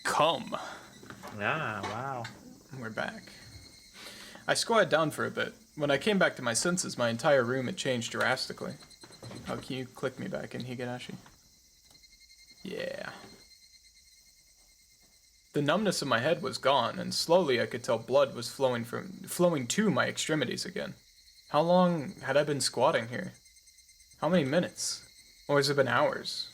Come. Ah, wow. We're back. I squatted down for a bit. When I came back to my senses, my entire room had changed drastically. Oh, can you click me back in, Higurashi? Yeah. The numbness in my head was gone, and slowly I could tell blood was flowing to my extremities again. How long had I been squatting here? How many minutes? Or has it been hours?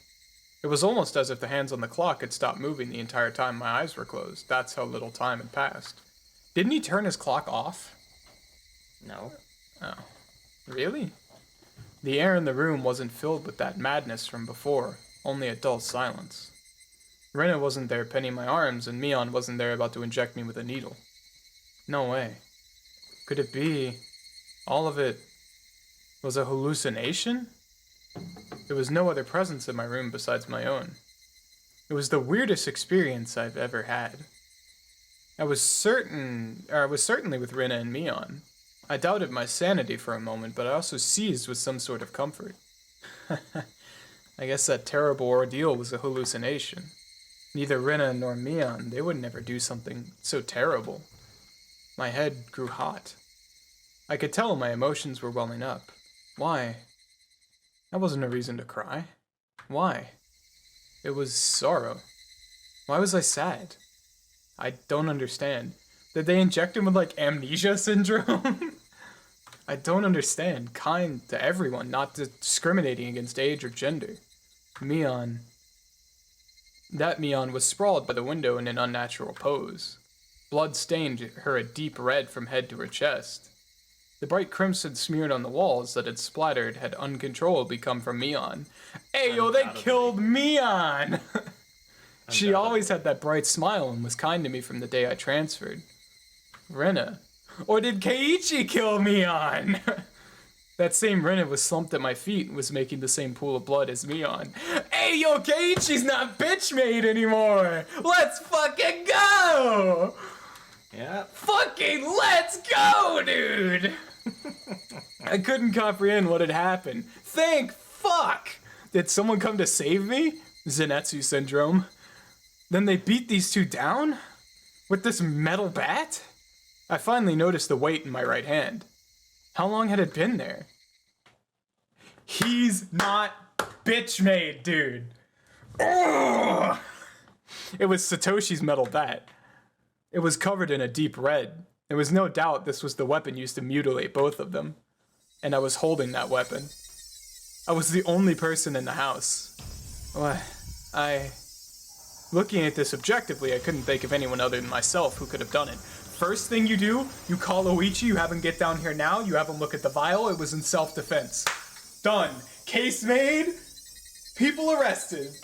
It was almost as if the hands on the clock had stopped moving the entire time my eyes were closed. That's how little time had passed. Didn't he turn his clock off? No. Oh. Really? The air in the room wasn't filled with that madness from before, only a dull silence. Rena wasn't there pinning my arms, and Mion wasn't there about to inject me with a needle. No way. Could it be all of it was a hallucination? There was no other presence in my room besides my own. It was the weirdest experience I've ever had. I was certainly with Rena and Mion. I doubted my sanity for a moment, but I also seized with some sort of comfort. I guess that terrible ordeal was a hallucination. Neither Rena nor Mion, they would never do something so terrible. My head grew hot. I could tell my emotions were welling up. Why? That wasn't a reason to cry. Why? It was sorrow. Why was I sad? I don't understand. Did they inject him with, like, amnesia syndrome? I don't understand. Kind to everyone, not discriminating against age or gender. Mion. That Mion was sprawled by the window in an unnatural pose. Blood stained her a deep red from head to her chest. The bright crimson smeared on the walls that had splattered had uncontrollably come from Mion. Hey, yo, they killed Mion! She always had that bright smile and was kind to me from the day I transferred. Rena. Or did Keiichi kill Mion? That same Rena was slumped at my feet and was making the same pool of blood as Mion. Hey, yo, Keiichi's not bitch made anymore! Let's fucking go! Yeah. Fucking let's go, dude! I couldn't comprehend what had happened. Thank fuck! Did someone come to save me? Zenitsu syndrome. Then they beat these two down? With this metal bat? I finally noticed the weight in my right hand. How long had it been there? He's not bitch made, dude. Ugh! It was Satoshi's metal bat. It was covered in a deep red. There was no doubt this was the weapon used to mutilate both of them. And I was holding that weapon. I was the only person in the house. Looking at this objectively, I couldn't think of anyone other than myself who could have done it. First thing you do, you call Oichi, you have him get down here now, you have him look at the vial, it was in self-defense. Done. Case made, people arrested.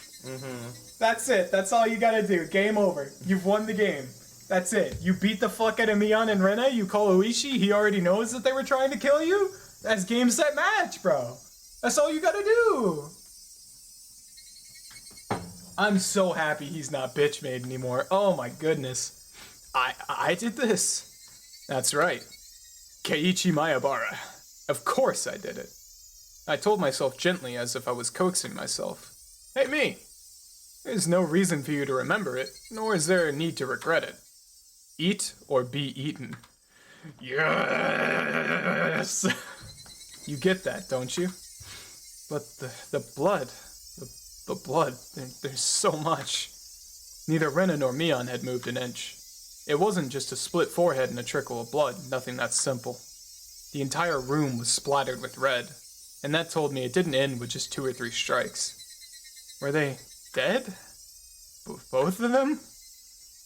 That's it, that's all you gotta do. Game over. You've won the game. That's it. You beat the fuck out of Mion and Rena, you call Oichi, he already knows that they were trying to kill you? That's game, set, match, bro. That's all you gotta do. I'm so happy he's not bitch made anymore. Oh my goodness. I did this. That's right. Keiichi Mayabara. Of course I did it. I told myself gently as if I was coaxing myself. Hey, me. There's no reason for you to remember it, nor is there a need to regret it. Eat or be eaten. Yes! You get that, don't you? But the blood, the blood, there's so much. Neither Rena nor Mion had moved an inch. It wasn't just a split forehead and a trickle of blood, nothing that simple. The entire room was splattered with red, and that told me it didn't end with just 2 or 3 strikes. Were they dead? Both of them?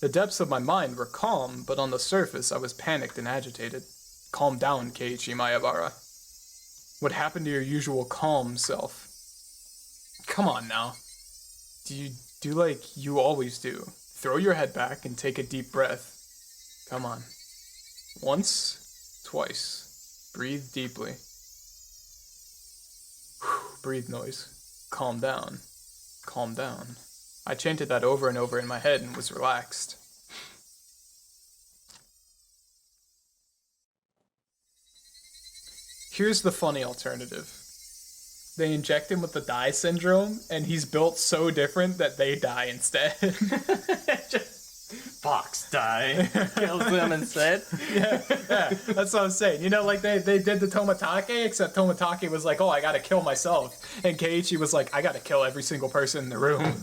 The depths of my mind were calm, but on the surface I was panicked and agitated. Calm down, Keiichi Mayabara. What happened to your usual calm self? Come on now. Do you do like you always do? Throw your head back and take a deep breath. Come on. Once, twice. Breathe deeply. Breathe noise. Calm down. Calm down. I chanted that over and over in my head and was relaxed. Here's the funny alternative. they inject him with the die syndrome, and he's built so different that they die instead. Fox die. Kills them instead. yeah, that's what I'm saying. You know, like they did the Tomatake, except Tomatake was like, oh, I gotta kill myself. And Keiichi was like, I gotta kill every single person in the room.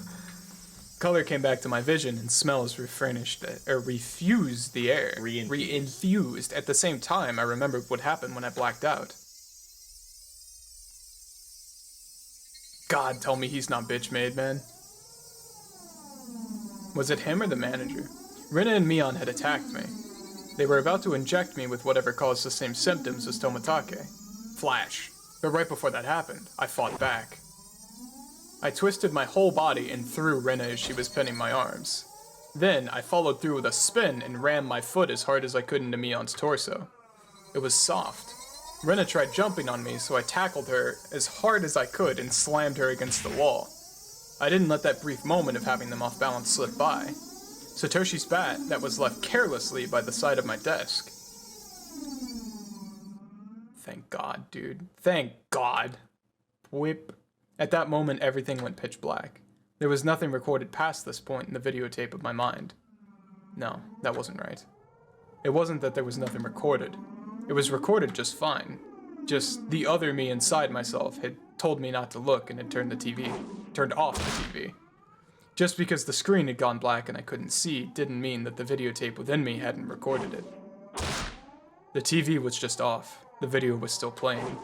Color came back to my vision, and smells refused the air. Reinfused. At the same time, I remembered what happened when I blacked out. God, tell me he's not bitch made, man. Was it him or the manager? Rena and Mion had attacked me. They were about to inject me with whatever caused the same symptoms as Tomatake. Flash. But right before that happened, I fought back. I twisted my whole body and threw Rena as she was pinning my arms. Then, I followed through with a spin and rammed my foot as hard as I could into Mion's torso. It was soft. Rena tried jumping on me, so I tackled her as hard as I could and slammed her against the wall. I didn't let that brief moment of having them off balance slip by. Satoshi's bat that was left carelessly by the side of my desk. Thank God, dude. Thank God. Whip. At that moment, everything went pitch black. There was nothing recorded past this point in the videotape of my mind. No, that wasn't right. It wasn't that there was nothing recorded. It was recorded just fine. Just the other me inside myself had told me not to look and had turned off the TV. Just because the screen had gone black and I couldn't see didn't mean that the videotape within me hadn't recorded it. The TV was just off. The video was still playing.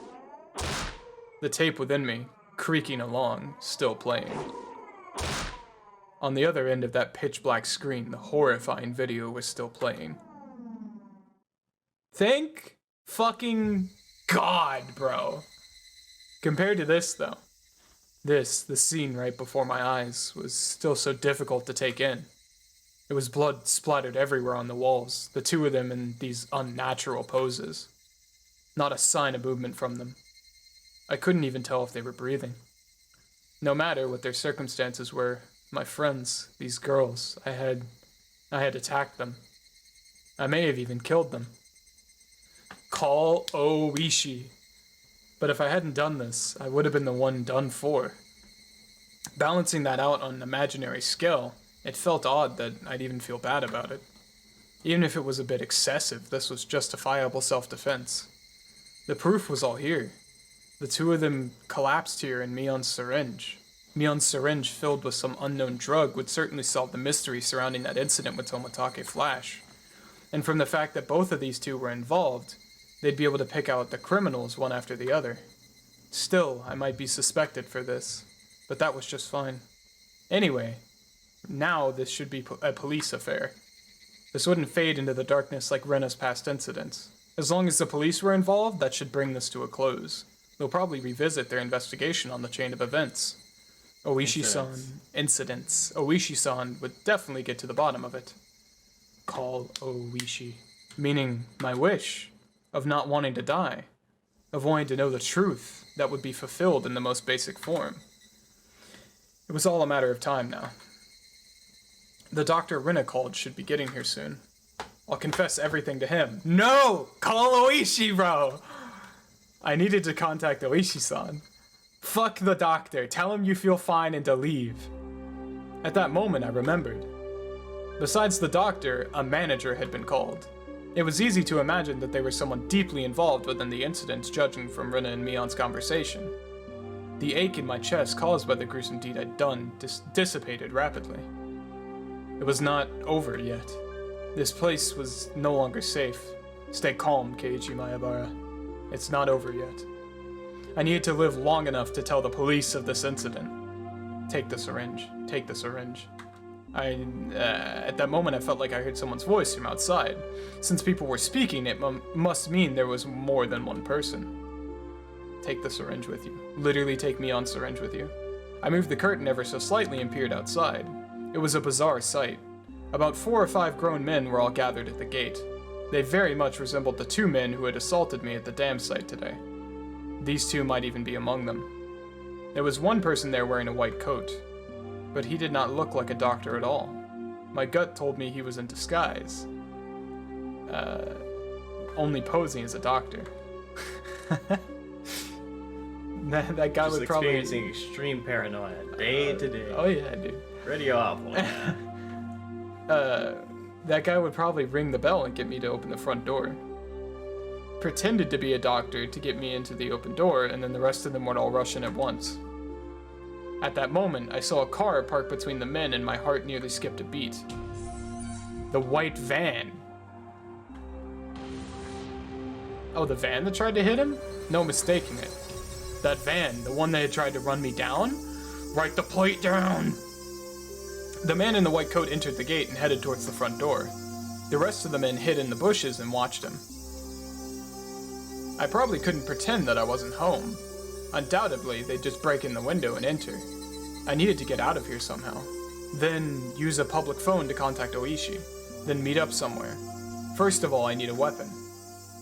The tape within me, creaking along, still playing. On the other end of that pitch black screen, the horrifying video was still playing. Thank fucking God, bro. Compared to this, though, the scene right before my eyes, was still so difficult to take in. It was blood splattered everywhere on the walls, the two of them in these unnatural poses. Not a sign of movement from them. I couldn't even tell if they were breathing. No matter what their circumstances were, my friends, these girls, I had attacked them. I may have even killed them. Call Oishi. But if I hadn't done this, I would have been the one done for. Balancing that out on an imaginary scale, it felt odd that I'd even feel bad about it. Even if it was a bit excessive, this was justifiable self-defense. The proof was all here. The two of them collapsed here in Mion's syringe. Mion's syringe filled with some unknown drug would certainly solve the mystery surrounding that incident with Tomatake Flash. And from the fact that both of these two were involved, they'd be able to pick out the criminals one after the other. Still, I might be suspected for this, but that was just fine. Anyway, now this should be a police affair. This wouldn't fade into the darkness like Rena's past incidents. As long as the police were involved, that should bring this to a close. They'll probably revisit their investigation on the chain of events. Oishi-san would definitely get to the bottom of it. Call Oishi. Meaning my wish of not wanting to die. Of wanting to know the truth that would be fulfilled in the most basic form. It was all a matter of time now. The doctor Rena called should be getting here soon. I'll confess everything to him. No! Call Oishi, bro! I needed to contact Oishi-san. Fuck the doctor. Tell him you feel fine and to leave. At that moment, I remembered. Besides the doctor, a manager had been called. It was easy to imagine that they were someone deeply involved within the incidents, judging from Rena and Mion's conversation. The ache in my chest caused by the gruesome deed I'd done dissipated rapidly. It was not over yet. This place was no longer safe. Stay calm, Keiichi Maebara. It's not over yet. I needed to live long enough to tell the police of this incident. Take the syringe. Take the syringe. At that moment, I felt like I heard someone's voice from outside. Since people were speaking, it must mean there was more than one person. Take the syringe with you. Literally take Mion's syringe with you. I moved the curtain ever so slightly and peered outside. It was a bizarre sight. About 4 or 5 grown men were all gathered at the gate. They very much resembled the 2 men who had assaulted me at the dam site today. These 2 might even be among them. There was one person there wearing a white coat, but he did not look like a doctor at all. My gut told me he was in disguise. Only posing as a doctor. That guy Just would probably... experiencing extreme paranoia day to day. Oh yeah, dude. Pretty awful, yeah. That guy would probably ring the bell and get me to open the front door. Pretended to be a doctor to get me into the open door, and then the rest of them would all rush in at once. At that moment, I saw a car parked between the men and my heart nearly skipped a beat. The white van. Oh, the van that tried to hit him? No mistaking it. That van, the one that had tried to run me down? Write the plate down! The man in the white coat entered the gate and headed towards the front door. The rest of the men hid in the bushes and watched him. I probably couldn't pretend that I wasn't home. Undoubtedly, they'd just break in the window and enter. I needed to get out of here somehow. Then use a public phone to contact Oishi. Then meet up somewhere. First of all, I need a weapon.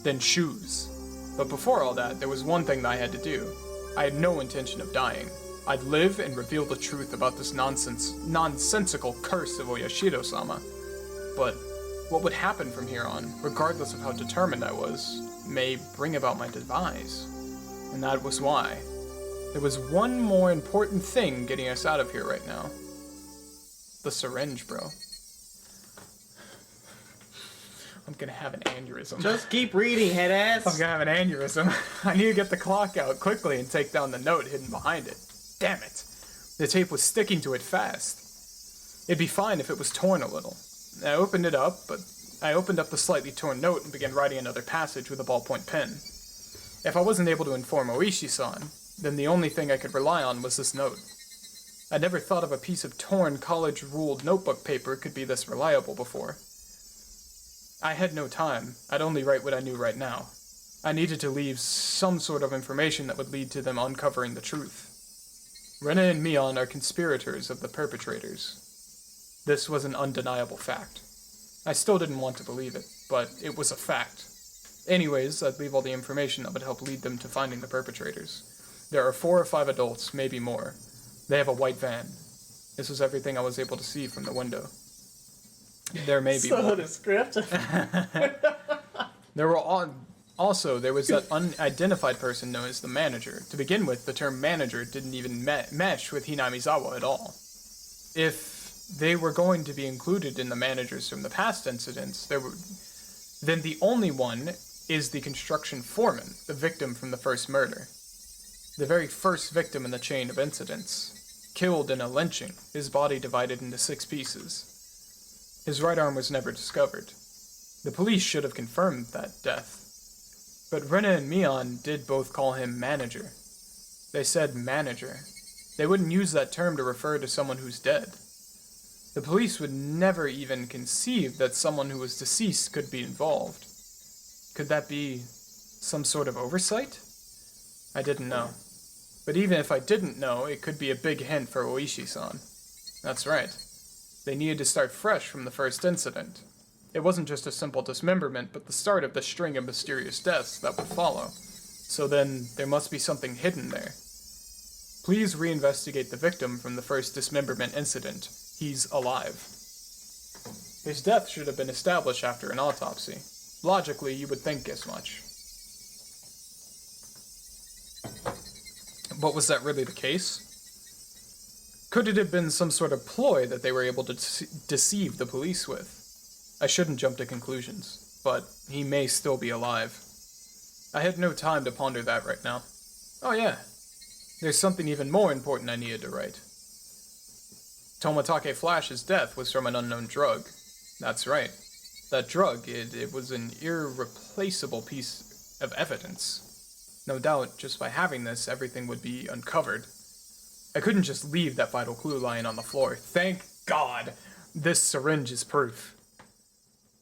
Then shoes. But before all that, there was one thing that I had to do. I had no intention of dying. I'd live and reveal the truth about this nonsensical curse of Oyashiro-sama. But what would happen from here on, regardless of how determined I was, may bring about my demise. And that was why. There was one more important thing getting us out of here right now. The syringe, bro. I'm gonna have an aneurysm. Just keep reading, head ass. I'm gonna have an aneurysm. I need to get the clock out quickly and take down the note hidden behind it. Damn it. The tape was sticking to it fast. It'd be fine if it was torn a little. I opened it up, but I opened up the slightly torn note and began writing another passage with a ballpoint pen. If I wasn't able to inform Oishi-san, then the only thing I could rely on was this note. I never thought of a piece of torn, college-ruled notebook paper could be this reliable before. I had no time. I'd only write what I knew right now. I needed to leave some sort of information that would lead to them uncovering the truth. Rena and Mion are conspirators of the perpetrators. This was an undeniable fact. I still didn't want to believe it, but it was a fact. Anyways, I'd leave all the information that would help lead them to finding the perpetrators. There are 4 or 5 adults, maybe more. They have a white van. This was everything I was able to see from the window. There may be so more. descriptive. There was that unidentified person known as the manager. To begin with, the term manager didn't even mesh with Hinamizawa at all. If they were going to be included in the managers from the past incidents, then the only one is the construction foreman, the victim from the first murder. The very first victim in the chain of incidents. Killed in a lynching, his body divided into 6 pieces. His right arm was never discovered. The police should have confirmed that death. But Rena and Mion did both call him manager. They said manager. They wouldn't use that term to refer to someone who's dead. The police would never even conceive that someone who was deceased could be involved. Could that be some sort of oversight? I didn't know. But even if I didn't know, it could be a big hint for Oishi-san. That's right. They needed to start fresh from the first incident. It wasn't just a simple dismemberment, but the start of the string of mysterious deaths that would follow. So then, there must be something hidden there. Please reinvestigate the victim from the first dismemberment incident. He's alive. His death should have been established after an autopsy. Logically, you would think as much. But was that really the case? Could it have been some sort of ploy that they were able to deceive the police with? I shouldn't jump to conclusions, but he may still be alive. I had no time to ponder that right now. Oh yeah, there's something even more important I needed to write. Tomatake Flash's death was from an unknown drug. That's right. That drug, it was an irreplaceable piece of evidence. No doubt, just by having this, everything would be uncovered. I couldn't just leave that vital clue lying on the floor. Thank God! This syringe is proof.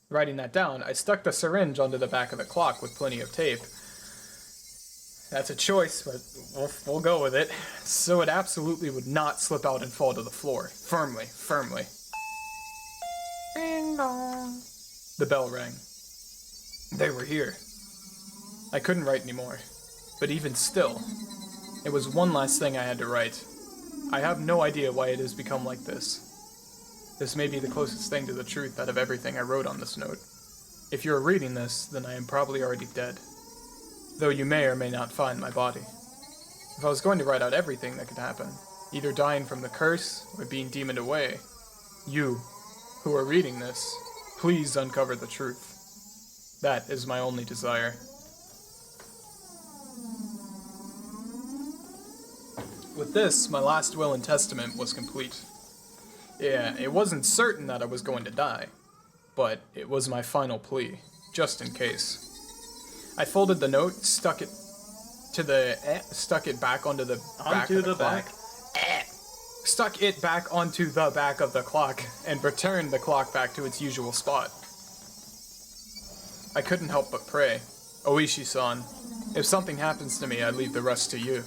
Writing that down, I stuck the syringe onto the back of the clock with plenty of tape. That's a choice, but we'll go with it. So it absolutely would not slip out and fall to the floor. Firmly, firmly. Ding dong. The bell rang. They were here. I couldn't write anymore. But even still, it was one last thing I had to write. I have no idea why it has become like this. This may be the closest thing to the truth out of everything I wrote on this note. If you're reading this, then I am probably already dead. Though you may or may not find my body. If I was going to write out everything that could happen, either dying from the curse or being demoned away, you, who are reading this, please uncover the truth. That is my only desire. With this, my last will and testament was complete. Yeah, it wasn't certain that I was going to die, but it was my final plea, just in case. I folded the note, stuck it back onto the back of the clock. Stuck it back onto the back of the clock and returned the clock back to its usual spot. I couldn't help but pray, Oishi-san, if something happens to me, I leave the rest to you.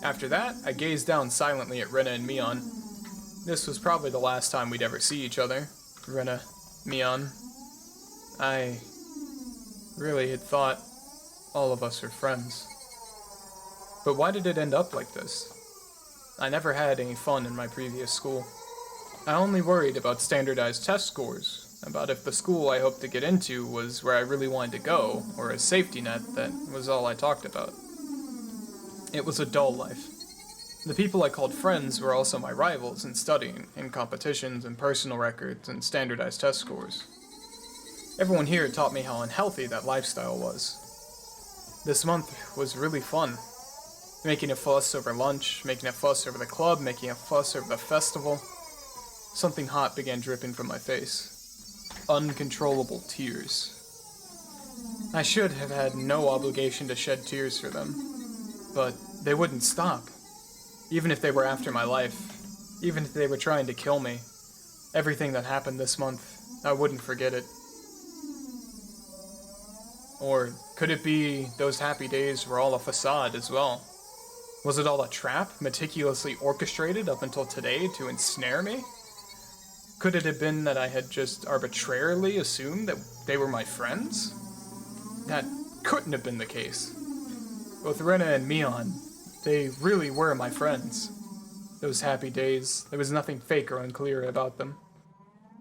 After that, I gazed down silently at Rena and Mion. This was probably the last time we'd ever see each other. Rena, Mion. I really had thought all of us were friends. But why did it end up like this? I never had any fun in my previous school. I only worried about standardized test scores, about if the school I hoped to get into was where I really wanted to go, or a safety net. That was all I talked about. It was a dull life. The people I called friends were also my rivals in studying, in competitions and personal records and standardized test scores. Everyone here taught me how unhealthy that lifestyle was. This month was really fun. Making a fuss over lunch, making a fuss over the club, making a fuss over the festival. Something hot began dripping from my face. Uncontrollable tears. I should have had no obligation to shed tears for them, but they wouldn't stop. Even if they were after my life, even if they were trying to kill me, everything that happened this month, I wouldn't forget it. Or could it be those happy days were all a facade as well? Was it all a trap, meticulously orchestrated up until today to ensnare me? Could it have been that I had just arbitrarily assumed that they were my friends? That couldn't have been the case. Both Rena and Mion, they really were my friends. Those happy days, there was nothing fake or unclear about them.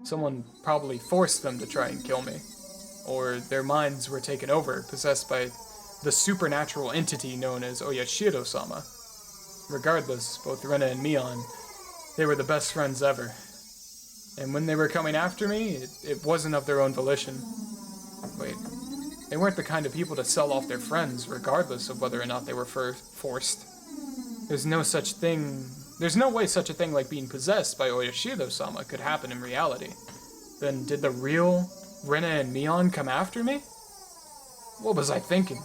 Someone probably forced them to try and kill me. Or their minds were taken over, possessed by the supernatural entity known as Oyashiro-sama. Regardless, both Rena and Mion, they were the best friends ever. And when they were coming after me, it wasn't of their own volition. Wait, they weren't the kind of people to sell off their friends, regardless of whether or not they were forced. There's no way such a thing like being possessed by Oyashiro-sama could happen in reality. Then did the real Rena and Mion come after me? What was I thinking?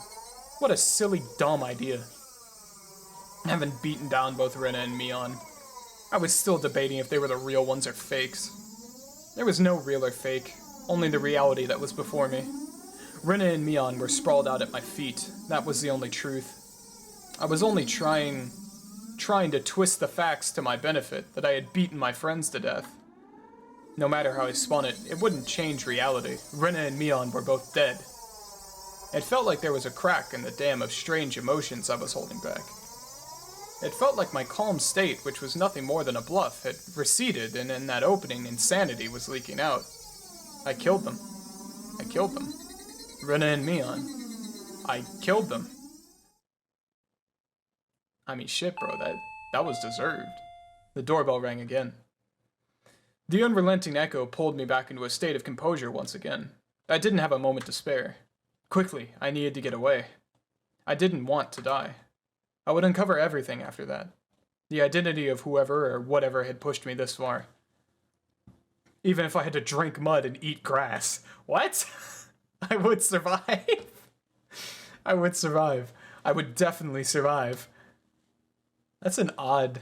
What a silly, dumb idea. Having beaten down both Rena and Mion, I was still debating if they were the real ones or fakes. There was no real or fake, only the reality that was before me. Rena and Mion were sprawled out at my feet. That was the only truth. I was only trying to twist the facts to my benefit, that I had beaten my friends to death. No matter how I spun it, it wouldn't change reality. Rena and Mion were both dead. It felt like there was a crack in the dam of strange emotions I was holding back. It felt like my calm state, which was nothing more than a bluff, had receded, and in that opening, insanity was leaking out. I killed them. I killed them. Rena and Mion. I killed them. I mean, shit, bro, that was deserved. The doorbell rang again. The unrelenting echo pulled me back into a state of composure once again. I didn't have a moment to spare. Quickly, I needed to get away. I didn't want to die. I would uncover everything after that. The identity of whoever or whatever had pushed me this far. Even if I had to drink mud and eat grass. What? I would survive. I would survive. I would definitely survive. That's an odd,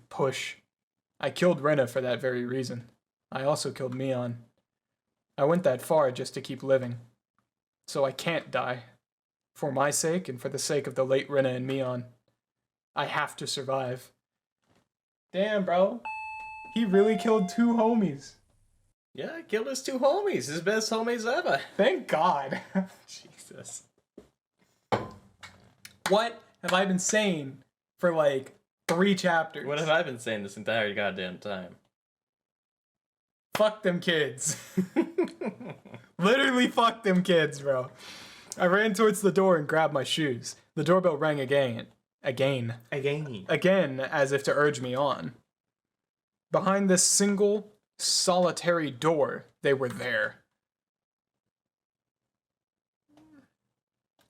push. I killed Rena for that very reason. I also killed Mion. I went that far just to keep living. So I can't die. For my sake and for the sake of the late Rena and Mion. I have to survive. Damn, bro. He really killed 2 homies. Yeah, I killed his 2 homies. His best homies ever. Thank God. Jesus. What have I been saying for 3 chapters? What have I been saying this entire goddamn time? Fuck them kids. Literally fuck them kids, bro. I ran towards the door and grabbed my shoes. The doorbell rang again, Again. as if to urge me on. Behind this single, solitary door, they were there.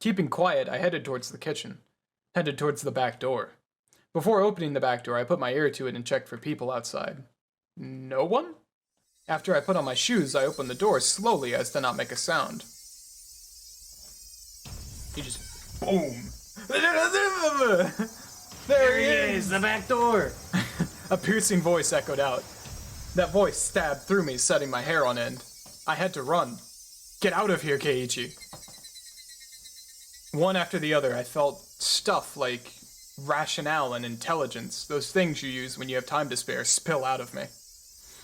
Keeping quiet, I headed towards the kitchen, headed towards the back door. Before opening the back door, I put my ear to it and checked for people outside. No one? After I put on my shoes, I opened the door slowly as to not make a sound. He just... boom! There he is! The back door! A piercing voice echoed out. That voice stabbed through me, setting my hair on end. I had to run. Get out of here, Keiichi. One after the other, I felt stuff like rationale and intelligence, those things you use when you have time to spare, spill out of me.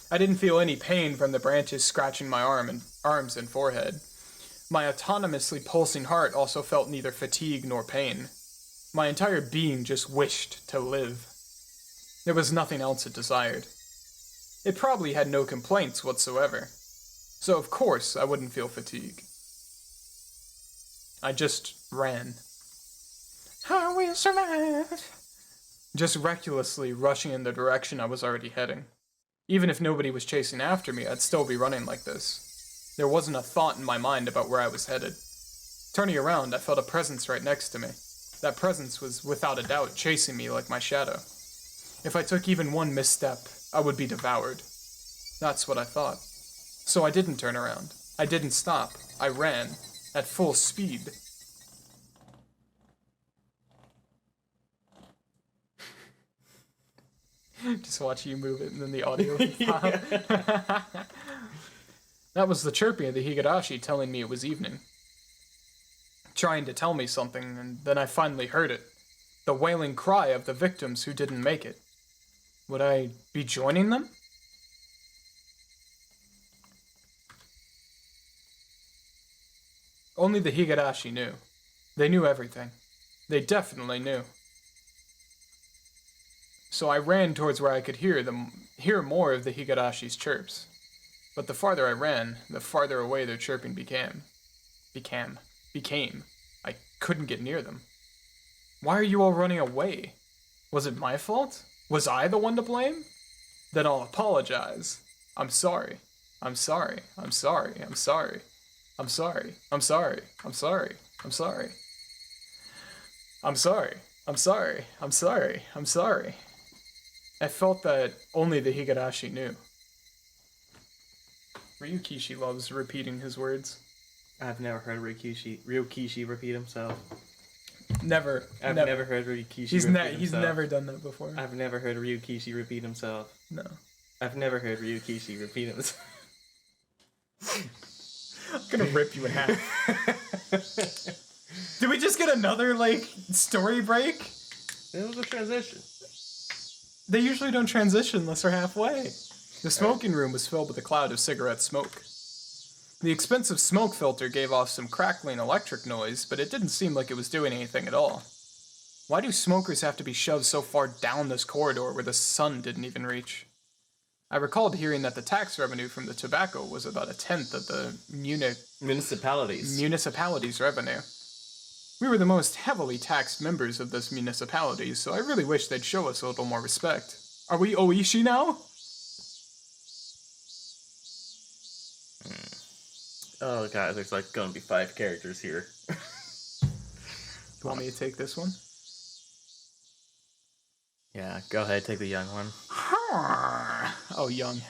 I didn't feel any pain from the branches scratching my arms and forehead. My autonomously pulsing heart also felt neither fatigue nor pain. My entire being just wished to live. There was nothing else it desired. It probably had no complaints whatsoever, so of course I wouldn't feel fatigue. I just ran. I will survive! Just recklessly rushing in the direction I was already heading. Even if nobody was chasing after me, I'd still be running like this. There wasn't a thought in my mind about where I was headed. Turning around, I felt a presence right next to me. That presence was without a doubt chasing me like my shadow. If I took even one misstep, I would be devoured. That's what I thought. So I didn't turn around. I didn't stop. I ran, at full speed. Just watch you move it and then the audio would pop. That was the chirping of the Higurashi telling me it was evening. Trying to tell me something, and then I finally heard it. The wailing cry of the victims who didn't make it. Would I be joining them? Only the Higurashi knew. They knew everything. They definitely knew. So I ran towards where I could hear more of the Higurashi's chirps. But the farther I ran, the farther away their chirping became. I couldn't get near them. Why are you all running away? Was it my fault? Was I the one to blame? Then I'll apologize. I'm sorry. I'm sorry. I'm sorry. I'm sorry. I'm sorry. I'm sorry. I'm sorry. I'm sorry. I'm sorry. I'm sorry. I'm sorry. I'm sorry. I felt that only the Higurashi knew. Ryukishi loves repeating his words. I've never heard Ryukishi repeat himself. Never. I've never heard Ryukishi He's repeat himself. He's never done that before. I've never heard Ryukishi repeat himself. No. I've never heard Ryukishi repeat himself. I'm gonna rip you in half. Did we just get another, story break? It was a transition. They usually don't transition unless they're halfway. The smoking room was filled with a cloud of cigarette smoke. The expensive smoke filter gave off some crackling electric noise, but it didn't seem like it was doing anything at all. Why do smokers have to be shoved so far down this corridor where the sun didn't even reach? I recalled hearing that the tax revenue from the tobacco was about 1/10 of the municipality's revenue. We were the most heavily taxed members of this municipality, so I really wish they'd show us a little more respect. Are we Oishi now? Oh god, there's gonna be 5 characters here. You want me to take this one? Yeah, go ahead, take the young one. Oh, young.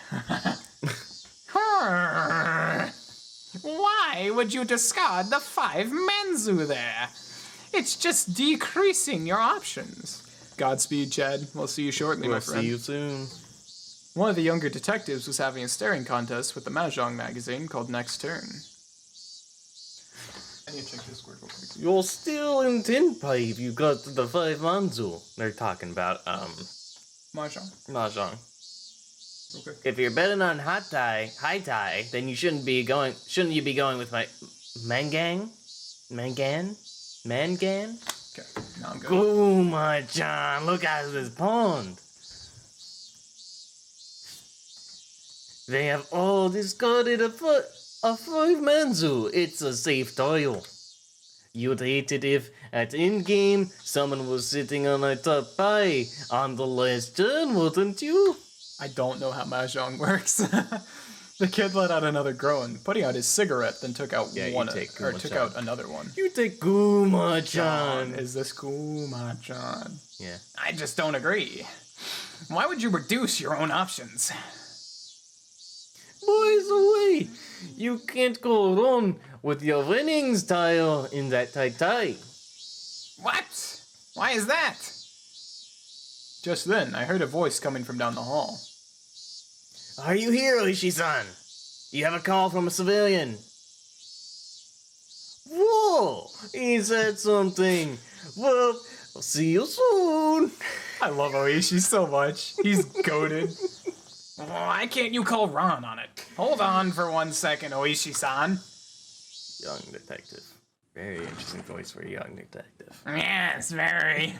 Why would you discard the 5 menzu there? It's just decreasing your options. Godspeed, Chad. We'll see you shortly, my friend. We'll see you soon. One of the younger detectives was having a staring contest with the Mahjong magazine called Next Turn. I need to check Discord real quick. You're still in tin pipe. You got the 5 manzu. They're talking about Mahjong. Okay. If you're betting on high tie, then you shouldn't you be going with my Mangan? Okay, now I'm good. Oh my John, look at this pond. They have all discarded a 5 manzu. It's a safe tile. You'd hate it if, at in-game, someone was sitting on a top pie on the last turn, wouldn't you? I don't know how Mahjong works. The kid let out another groan, putting out his cigarette, then took out took out another one. You take Kuma-chan. Is this Kuma-chan? Yeah. I just don't agree. Why would you reduce your own options? Boys away! You can't go wrong with your winning style in that tie-tie. What? Why is that? Just then, I heard a voice coming from down the hall. Are you here, Oishi-san? You have a call from a civilian. Whoa! He said something. Well, I'll see you soon. I love Oishi so much. He's goated. Why can't you call Ron on it? Hold on for 1 second, Oishi-san. Young detective. Very interesting voice for a young detective. Yes, very.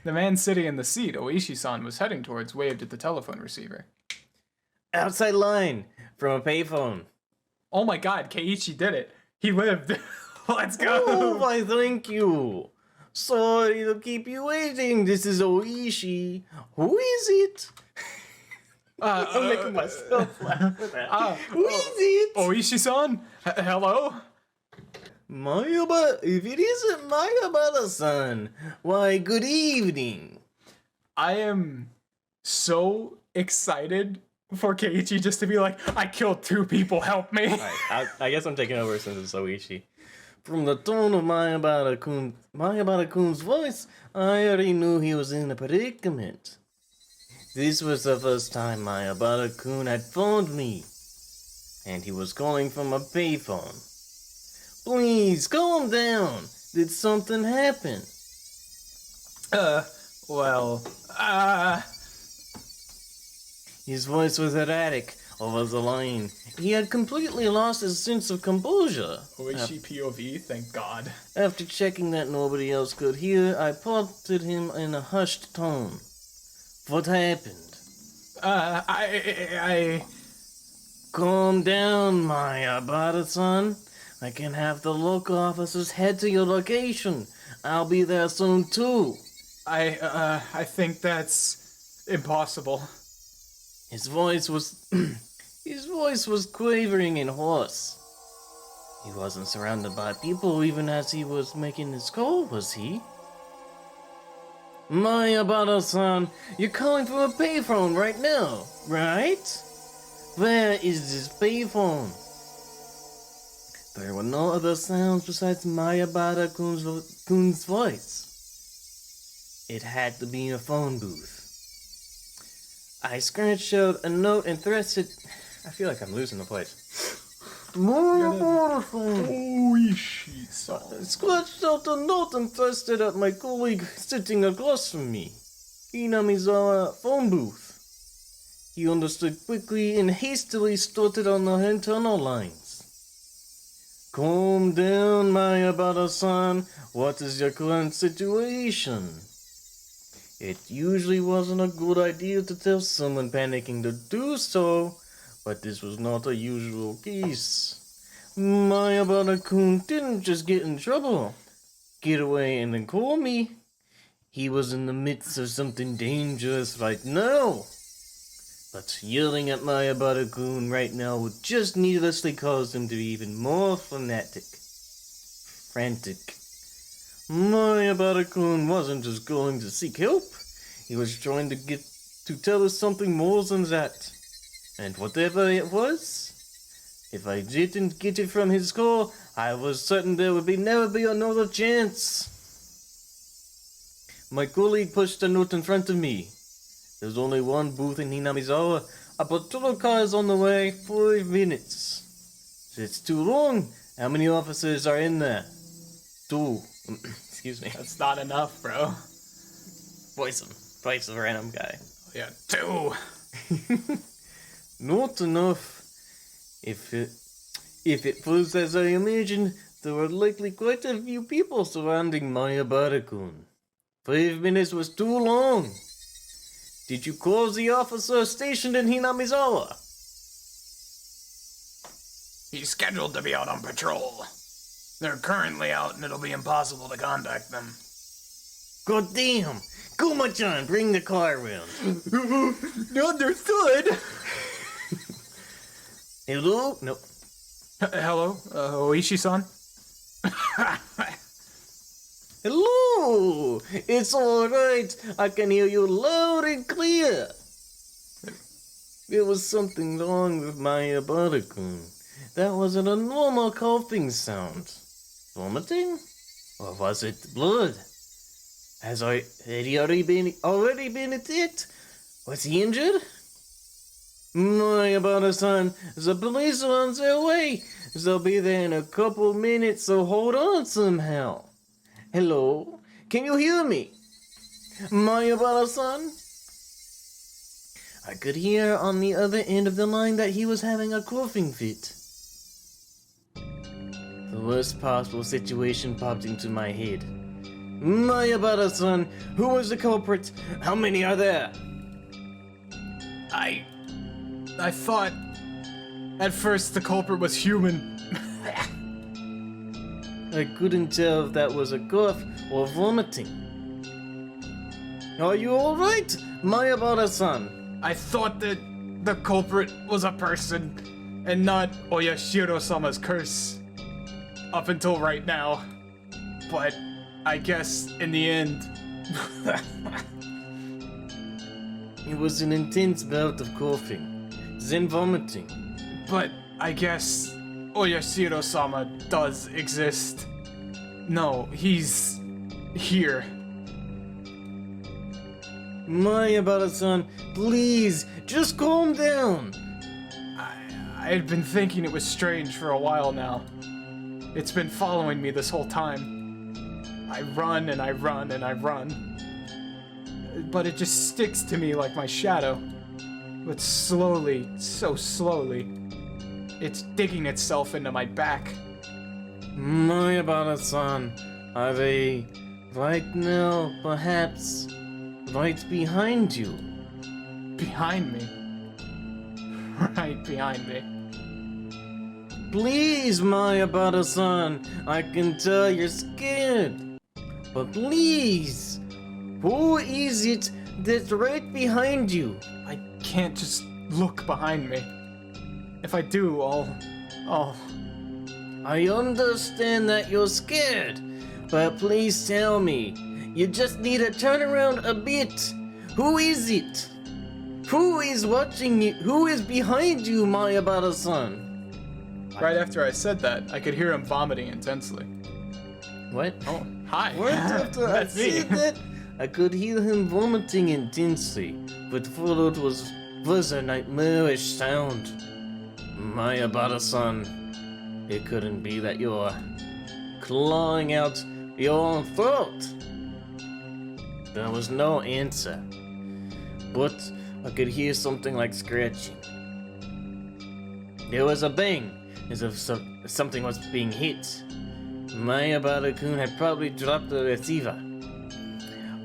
The man sitting in the seat Oishi-san was heading towards waved at the telephone receiver. Outside line from a payphone. Oh my god, Keiichi did it. He lived. Let's go. Oh, why thank you. Sorry to keep you waiting. This is Oishi. Who is it? I'm making myself laugh with that. Who is it? Oishi-san? Hello? If it isn't Mayabara-san, why, good evening. I am so excited for Keiichi just to be like, I killed 2 people, help me. Alright, I guess I'm taking over since it's Oishi. From the tone of Mayabara-kun's voice, I already knew he was in a predicament. This was the first time Mayabara-kun had phoned me, and he was calling from a payphone. Please, calm down. Did something happen? His voice was erratic over the line. He had completely lost his sense of composure. Oishi POV, thank God. After checking that nobody else could hear, I prompted him in a hushed tone. What happened? Calm down, Mayabara-san. I can have the local officers head to your location. I'll be there soon too. I think that's impossible. His voice was quavering and hoarse. He wasn't surrounded by people even as he was making his call, was he? Mayabara-san, you're calling from a payphone right now, right? Where is this payphone? There were no other sounds besides Mayabara-kun's voice. It had to be a phone booth. I scratched out a note and thrust it. I feel like I'm losing the place. Oishi-san. I scratched out a note and thrust it at my colleague sitting across from me. Hinamizawa phone booth. He understood quickly and hastily started on the internal lines. Calm down, Mayabara-san. What is your current situation? It usually wasn't a good idea to tell someone panicking to do so, but this was not a usual case. Mayabara-kun didn't just get in trouble, get away and then call me. He was in the midst of something dangerous right now. But yelling at Mayabara-kun right now would just needlessly cause him to be even more frantic. Mayabara-kun wasn't just going to seek help. He was trying to get to tell us something more than that. And whatever it was, if I didn't get it from his call, I was certain there would never be another chance. My colleague pushed a note in front of me. There's only one booth in Hinamizawa. A patrol car is on the way. 5 minutes. It's too long. How many officers are in there? 2. Excuse me. That's not enough, bro. Voice of a random guy. Yeah, 2. Not enough. If it was as I imagined, there were likely quite a few people surrounding Mayabara-kun. 5 minutes was too long. Did you call the officer stationed in Hinamizawa? He's scheduled to be out on patrol. They're currently out and it'll be impossible to contact them. God damn! Kuma-chan, bring the car around. Understood! Hello? No. Hello, Oishi-san? Hello! It's alright. I can hear you loud and clear. There was something wrong with my Abara-kun. That wasn't a normal coughing sound. Vomiting? Or was it blood? Had he already been attacked? Was he injured? My Abara-san, the police are on their way. They'll be there in a couple minutes, so hold on somehow. Hello? Can you hear me? My Abara-san? I could hear on the other end of the line that he was having a coughing fit. The worst possible situation popped into my head. My Abara-san, who was the culprit? How many are there? I thought at first the culprit was human. I couldn't tell if that was a cough or vomiting. Are you alright, my Abara-san? I thought that the culprit was a person and not Oyashiro-sama's curse. Up until right now. But I guess in the end... It was an intense bout of coughing, then vomiting. But I guess Oyashiro-sama does exist. No, he's here. My Abara-san, please, just calm down. I had been thinking it was strange for a while now. It's been following me this whole time. I run and I run and I run. But it just sticks to me like my shadow. But slowly, so slowly, it's digging itself into my back. My Abara-san, are they right now, perhaps, right behind you? Behind me. Right behind me. Please, my Abara-san, I can tell you're scared. But please, who is it that's right behind you? I can't just look behind me. If I do, I'll... I understand that you're scared, but please tell me. You just need to turn around a bit. Who is it? Who is watching you? Who is behind you, my Abara-san? Right after I said that, I could hear him vomiting intensely. What? Oh, hi. Right after I That's me. said that, I could hear him vomiting intensely, but followed was a nightmarish sound. My Abara-san, it couldn't be that you're clawing out your own throat. There was no answer, but I could hear something like scratching. There was a bang, as if something was being hit. My Abara-kun had probably dropped the receiver.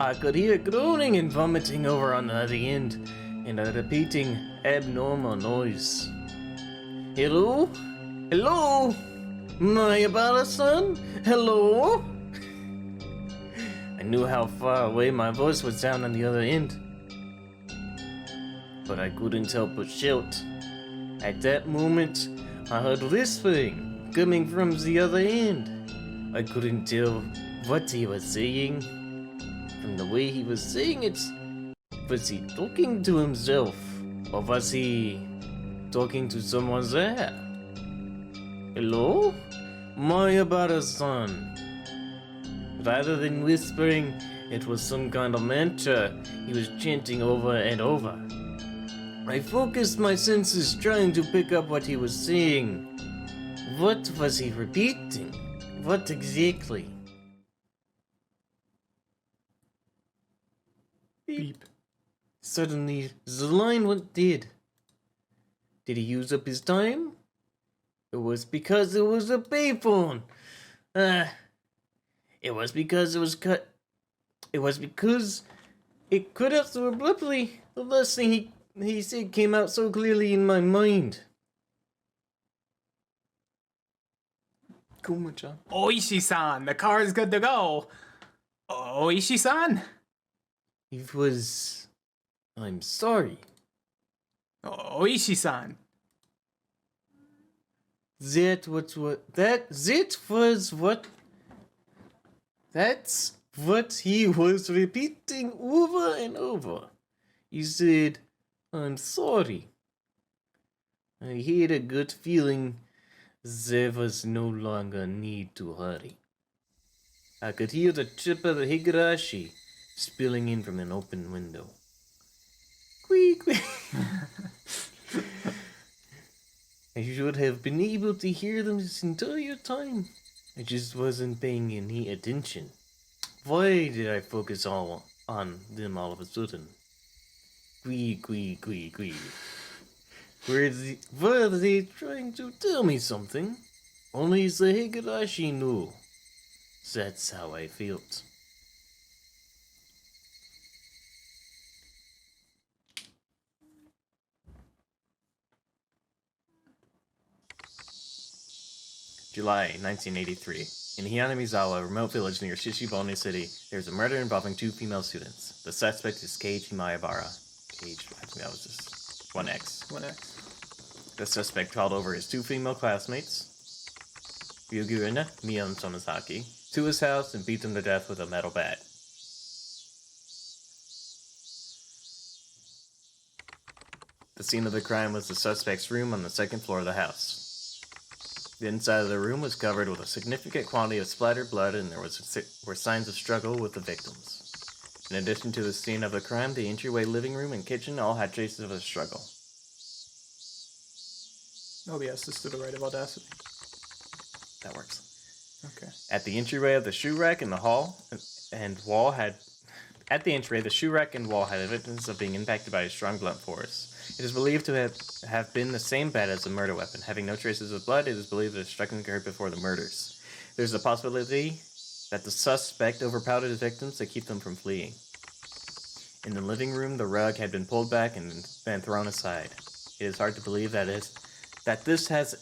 I could hear groaning and vomiting over on the other end, and a repeating abnormal noise. Hello? Hello? My Abara-san? Hello? I knew how far away my voice would sound on the other end, but I couldn't help but shout. At that moment, I heard whispering coming from the other end. I couldn't tell what he was saying. From the way he was saying it, was he talking to himself? Or was he talking to someone there? Hello? My Abara-san. Rather than whispering, it was some kind of mantra he was chanting over and over. I focused my senses trying to pick up what he was saying. What was he repeating? What exactly? Beep. Suddenly, the line went dead. Did he use up his time? It was because it was a payphone. It was because it was cut. It was because it cut out so abruptly. The last thing he said came out so clearly in my mind. Kuma-chan. Oishi-san, the car is good to go. Oishi-san? It was... I'm sorry. Oishi-san. That's what he was repeating over and over. He said, I'm sorry. I had a good feeling there was no longer need to hurry. I could hear the chip of the Higurashi spilling in from an open window. Squeak, squeak. I should have been able to hear them this entire time. I just wasn't paying any attention. Why did I focus all on them all of a sudden? Squeak, squeak, squeak, squeak. Were they trying to tell me something? Only the Higurashi knew. That's how I felt. July 1983. In Hinamizawa, a remote village near Shishibone City, there is a murder involving 2 female students. The suspect is Keiji Maebara. I think that was just 1X. 1X. The suspect called over his 2 female classmates, Rena and Mion Sonozaki, to his house and beat them to death with a metal bat. The scene of the crime was the suspect's room on the 2nd floor of the house. The inside of the room was covered with a significant quantity of splattered blood, and there were signs of struggle with the victims. In addition to the scene of the crime, the entryway, living room, and kitchen all had traces of a struggle. Oh yes, this to the right of audacity. That works. Okay. At the entryway of the shoe rack in the hall and wall had... At the entryway, the shoe rack and wall had evidence of being impacted by a strong blunt force. It is believed to have been the same bat as the murder weapon. Having no traces of blood, it is believed that the striking occurred before the murders. There's a possibility that the suspect overpowered his victims to keep them from fleeing. In the living room, the rug had been pulled back and then thrown aside. It is hard to believe that this has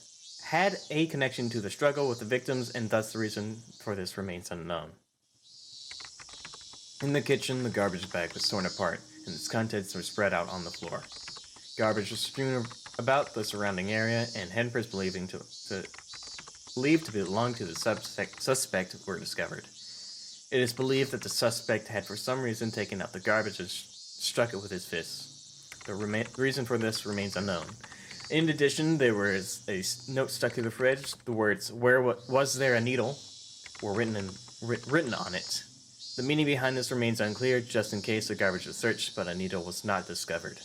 had a connection to the struggle with the victims, and thus the reason for this remains unknown. In the kitchen, the garbage bag was torn apart, and its contents were spread out on the floor. Garbage was strewn about the surrounding area, and handprints believed to belong to the suspect were discovered. It is believed that the suspect had for some reason taken out the garbage and struck it with his fists. The reason for this remains unknown. In addition, there was a note stuck to the fridge. The words, "Where was there a needle?" were written on it. The meaning behind this remains unclear, just in case the garbage was searched, but a needle was not discovered.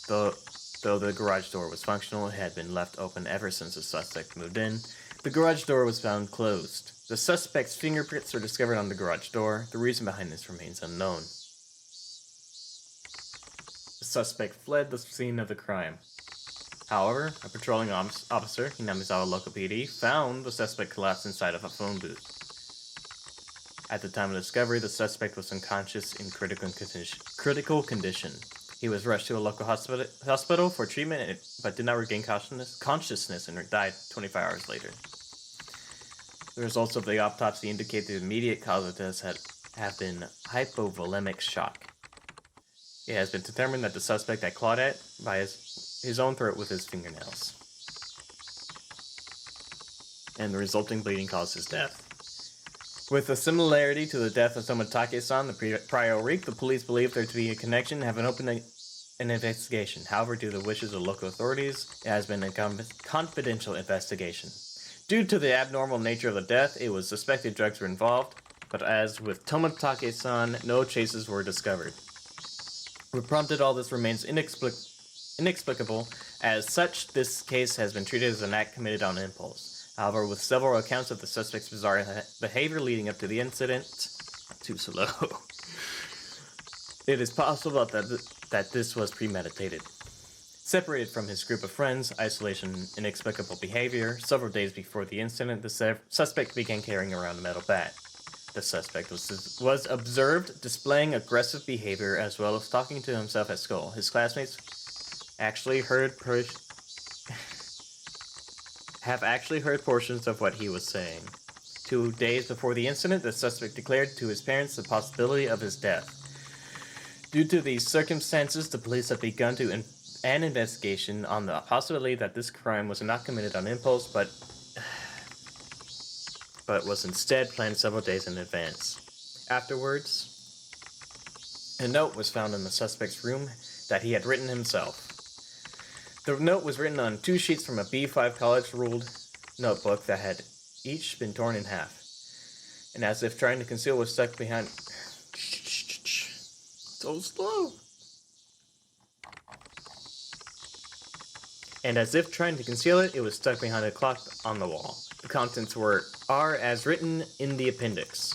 Though the garage door was functional, it had been left open ever since the suspect moved in. The garage door was found closed. The suspect's fingerprints were discovered on the garage door. The reason behind this remains unknown. The suspect fled the scene of the crime. However, a patrolling officer, Hinamizawa local PD, found the suspect collapsed inside of a phone booth. At the time of discovery, the suspect was unconscious in critical condition. He was rushed to a local hospital for treatment, but did not regain consciousness and died 25 hours later. The results of the autopsy indicate the immediate cause of death have been hypovolemic shock. It has been determined that the suspect had clawed at by his own throat with his fingernails, and the resulting bleeding caused his death. With a similarity to the death of Tomatake-san the prior week, the police believe there to be a connection and have opened an investigation. However, due to the wishes of local authorities, it has been a confidential investigation. Due to the abnormal nature of the death, it was suspected drugs were involved, but as with Tomatake-san, no traces were discovered. What prompted all this remains inexplicable. As such, this case has been treated as an act committed on impulse. However, with several accounts of the suspect's bizarre behavior leading up to the incident, too slow, it is possible that this was premeditated. Separated from his group of friends, isolation, inexplicable behavior, several days before the incident, the suspect began carrying around a metal bat. The suspect was observed displaying aggressive behavior as well as talking to himself at school. His classmates actually have actually heard portions of what he was saying. 2 days before the incident, the suspect declared to his parents the possibility of his death. Due to these circumstances, the police have begun an investigation on the possibility that this crime was not committed on impulse, but was instead planned several days in advance. Afterwards, a note was found in the suspect's room that he had written himself. The note was written on 2 sheets from a B5 college-ruled notebook that had each been torn in half, and as if trying to conceal was stuck behind... So slow! And as if trying to conceal it, it was stuck behind a clock on the wall. The contents are as written in the appendix.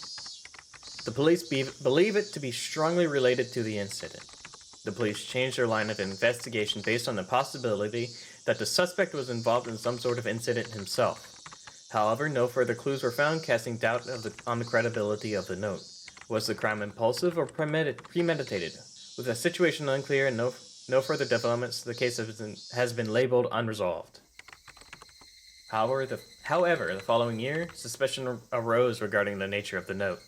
The police believe it to be strongly related to the incident. The police changed their line of investigation based on the possibility that the suspect was involved in some sort of incident himself. However, no further clues were found, casting doubt on the credibility of the note. Was the crime impulsive or premeditated? With the situation unclear and no further developments, the case has been labeled unresolved. However, the following year, suspicion arose regarding the nature of the note.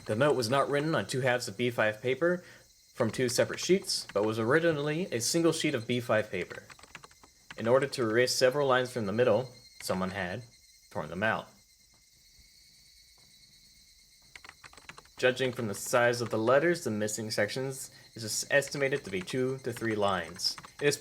The note was not written on 2 halves of B5 paper from 2 separate sheets, but was originally a single sheet of B5 paper. In order to erase several lines from the middle, someone had torn them out. Judging from the size of the letters, the missing sections is estimated to be 2 to 3 lines. It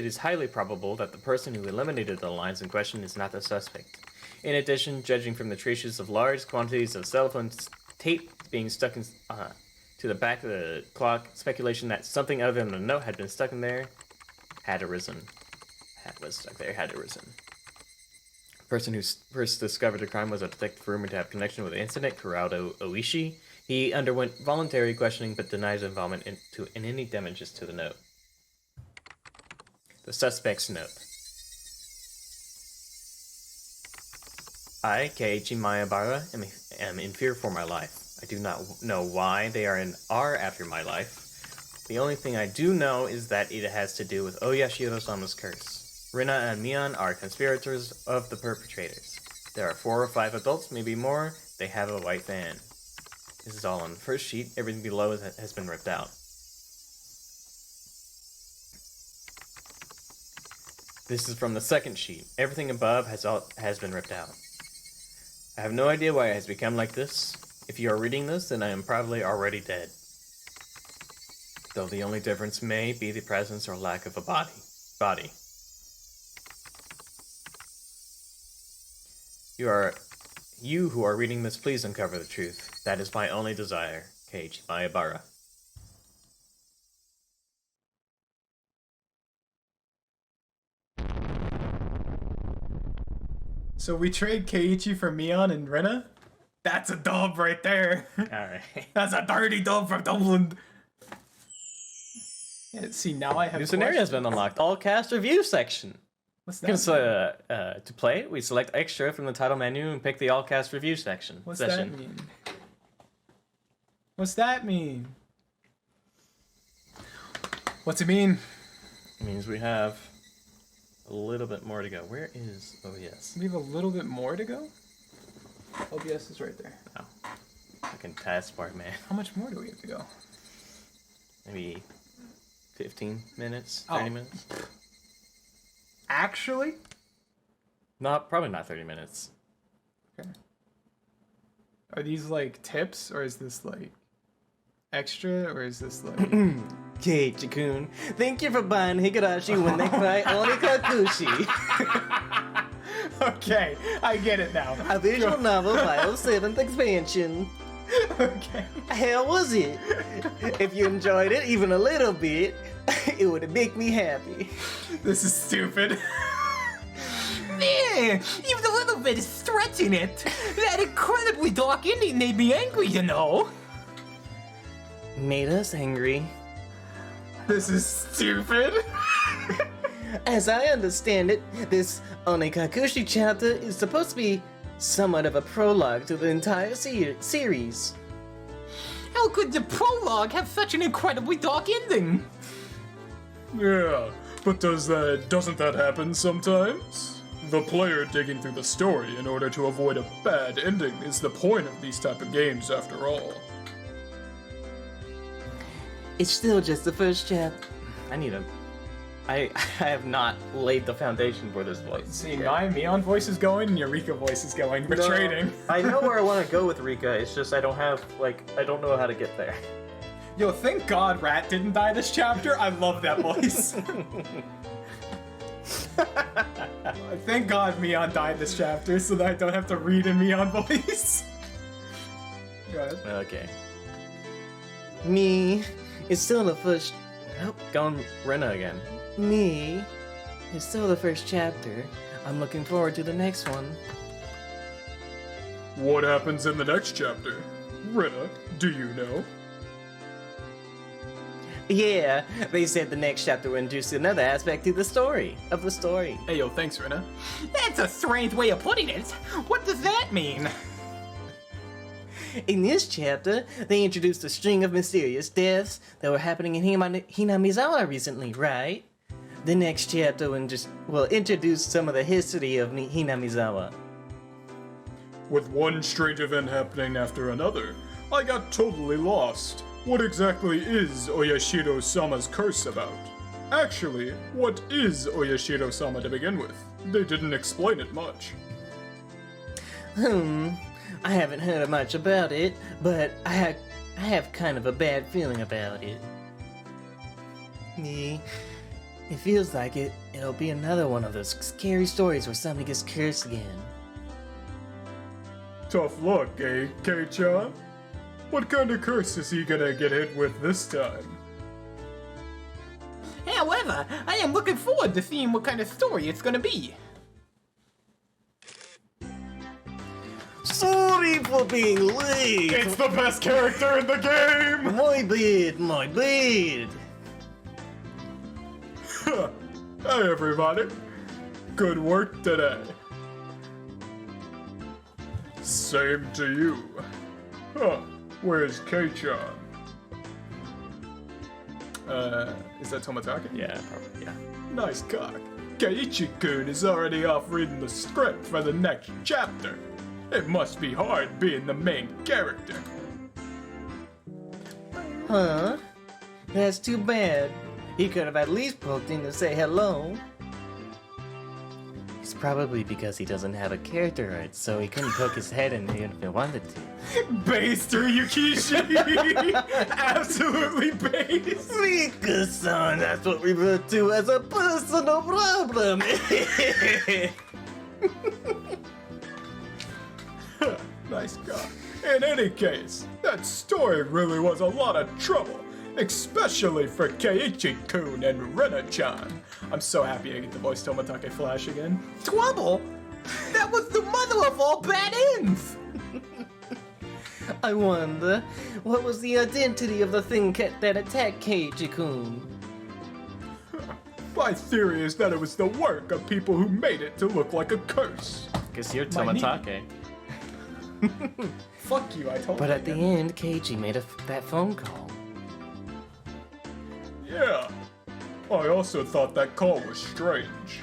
is highly probable that the person who eliminated the lines in question is not the suspect. In addition, judging from the traces of large quantities of cell phone tape being stuck to the back of the clock, speculation that something other than the note had been stuck in there had arisen. The person who first discovered the crime was a detective rumored to have connection with the incident, Kurado Oishi. He underwent voluntary questioning but denies involvement in any damages to the note. The suspect's note. I, Keiichi Maebara, am in fear for my life. I do not know why they are after my life. The only thing I do know is that it has to do with Oyashiro-sama's curse. Rena and Mion are conspirators of the perpetrators. There are 4 or 5 adults, maybe more. They have a white van. This is all on the first sheet. Everything below has been ripped out. This is from the second sheet. Everything above has been ripped out. I have no idea why it has become like this. If you are reading this, then I am probably already dead. Though the only difference may be the presence or lack of a body. You who are reading this, please uncover the truth. That is my only desire. Keiichi Maebara. So we trade Keiichi for Mion and Rena? That's a dub right there. Alright. That's a dirty dub from Dublin. Yeah, see, now I have New scenario has been unlocked. All cast review section. What's that? To play it, we select extra from the title menu and pick the all cast review section. What's that mean? What's that mean? What's it mean? It means we have a little bit more to go. Where is OBS? We have a little bit more to go? OBS is right there. Oh. Fucking taskbar, man. How much more do we have to go? Maybe 15 minutes? 30 minutes? Actually? Probably not 30 minutes. Okay. Are these like tips, or is this like extra, or is this like... Keiichi-kun, thank you for buying Higurashi when they cry Onikakushi. Okay, I get it now. A visual novel by 07th expansion. Okay. How was it? If you enjoyed it even a little bit, it would make me happy. This is stupid. Man, even a little bit is stretching it. That incredibly dark ending made me angry, you know. Made us angry. This is stupid. As I understand it, this Onikakushi chapter is supposed to be somewhat of a prologue to the entire series. How could the prologue have such an incredibly dark ending? Yeah, But doesn't that happen sometimes? The player digging through the story in order to avoid a bad ending is the point of these type of games after all. It's still just the first chapter. I have not laid the foundation for this voice. See, my Mion voice is going and your Rika voice is going. We're trading. I know where I want to go with Rika, it's just I don't know how to get there. Yo, thank God Rat didn't die this chapter. I love that voice. Thank God Mion died this chapter so that I don't have to read in Mion voice. Go ahead. Okay. Me, it's still the first... Nope, going Rena again. Me, it's still the first chapter. I'm looking forward to the next one. What happens in the next chapter? Rena, do you know? Yeah, they said the next chapter will introduce another aspect to the story. Hey yo, thanks Rena. That's a strange way of putting it. What does that mean? In this chapter, they introduced a string of mysterious deaths that were happening in Hinamizawa recently, right? The next chapter will introduce some of the history of Hinamizawa. With one strange event happening after another, I got totally lost. What exactly is Oyashiro-sama's curse about? Actually, what is Oyashiro-sama to begin with? They didn't explain it much. I haven't heard much about it, but I have kind of a bad feeling about it. Yeah, it feels like it'll be another one of those scary stories where somebody gets cursed again. Tough luck, eh, Kei-chan? What kind of curse is he gonna get hit with this time? However, I am looking forward to seeing what kind of story it's gonna be. Sorry for being late! It's the best character in the game! My bad! Hey everybody, good work today. Same to you. Huh, where's Kei-chan? Is that Tomatake? Yeah, probably, yeah. Nice cock. Keiichi-kun is already off reading the script for the next chapter. It must be hard being the main character. Huh? That's too bad. He could have at least poked in to say hello. It's probably because he doesn't have a character right, so he couldn't poke his head in even if he wanted to. Based, Ryukishi! Absolutely based! Rika-san, that's what we refer to as a personal problem. Nice guy. In any case, that story really was a lot of trouble, especially for Keiichi-kun and Rena-chan. I'm so happy to get the voice Tomatake Flash again. Trouble? That was the mother of all bad ends! I wonder, what was the identity of the thing that attacked Keiichi-kun? My theory is that it was the work of people who made it to look like a curse. Guess you're My knee. Tomatake. Fuck you, I told you. But at the end, Keiichi made that phone call. Yeah. I also thought that call was strange.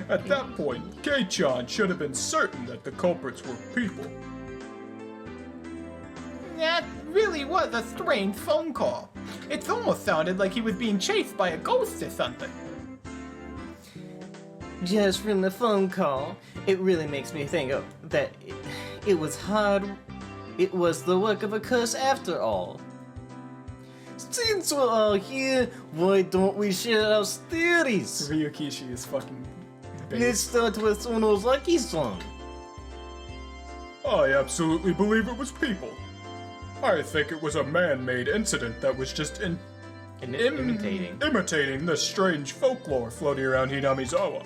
At that point, Kei-chan should have been certain that the culprits were people. That really was a strange phone call. It almost sounded like he was being chased by a ghost or something. Just from the phone call, it really makes me think that it was hard. It was the work of a curse after all. Since we're all here, why don't we share our theories? Ryukishi is fucking Let's based. start with Onozaki-san. I absolutely believe it was people. I think it was a man-made incident that was just imitating the strange folklore floating around Hinamizawa.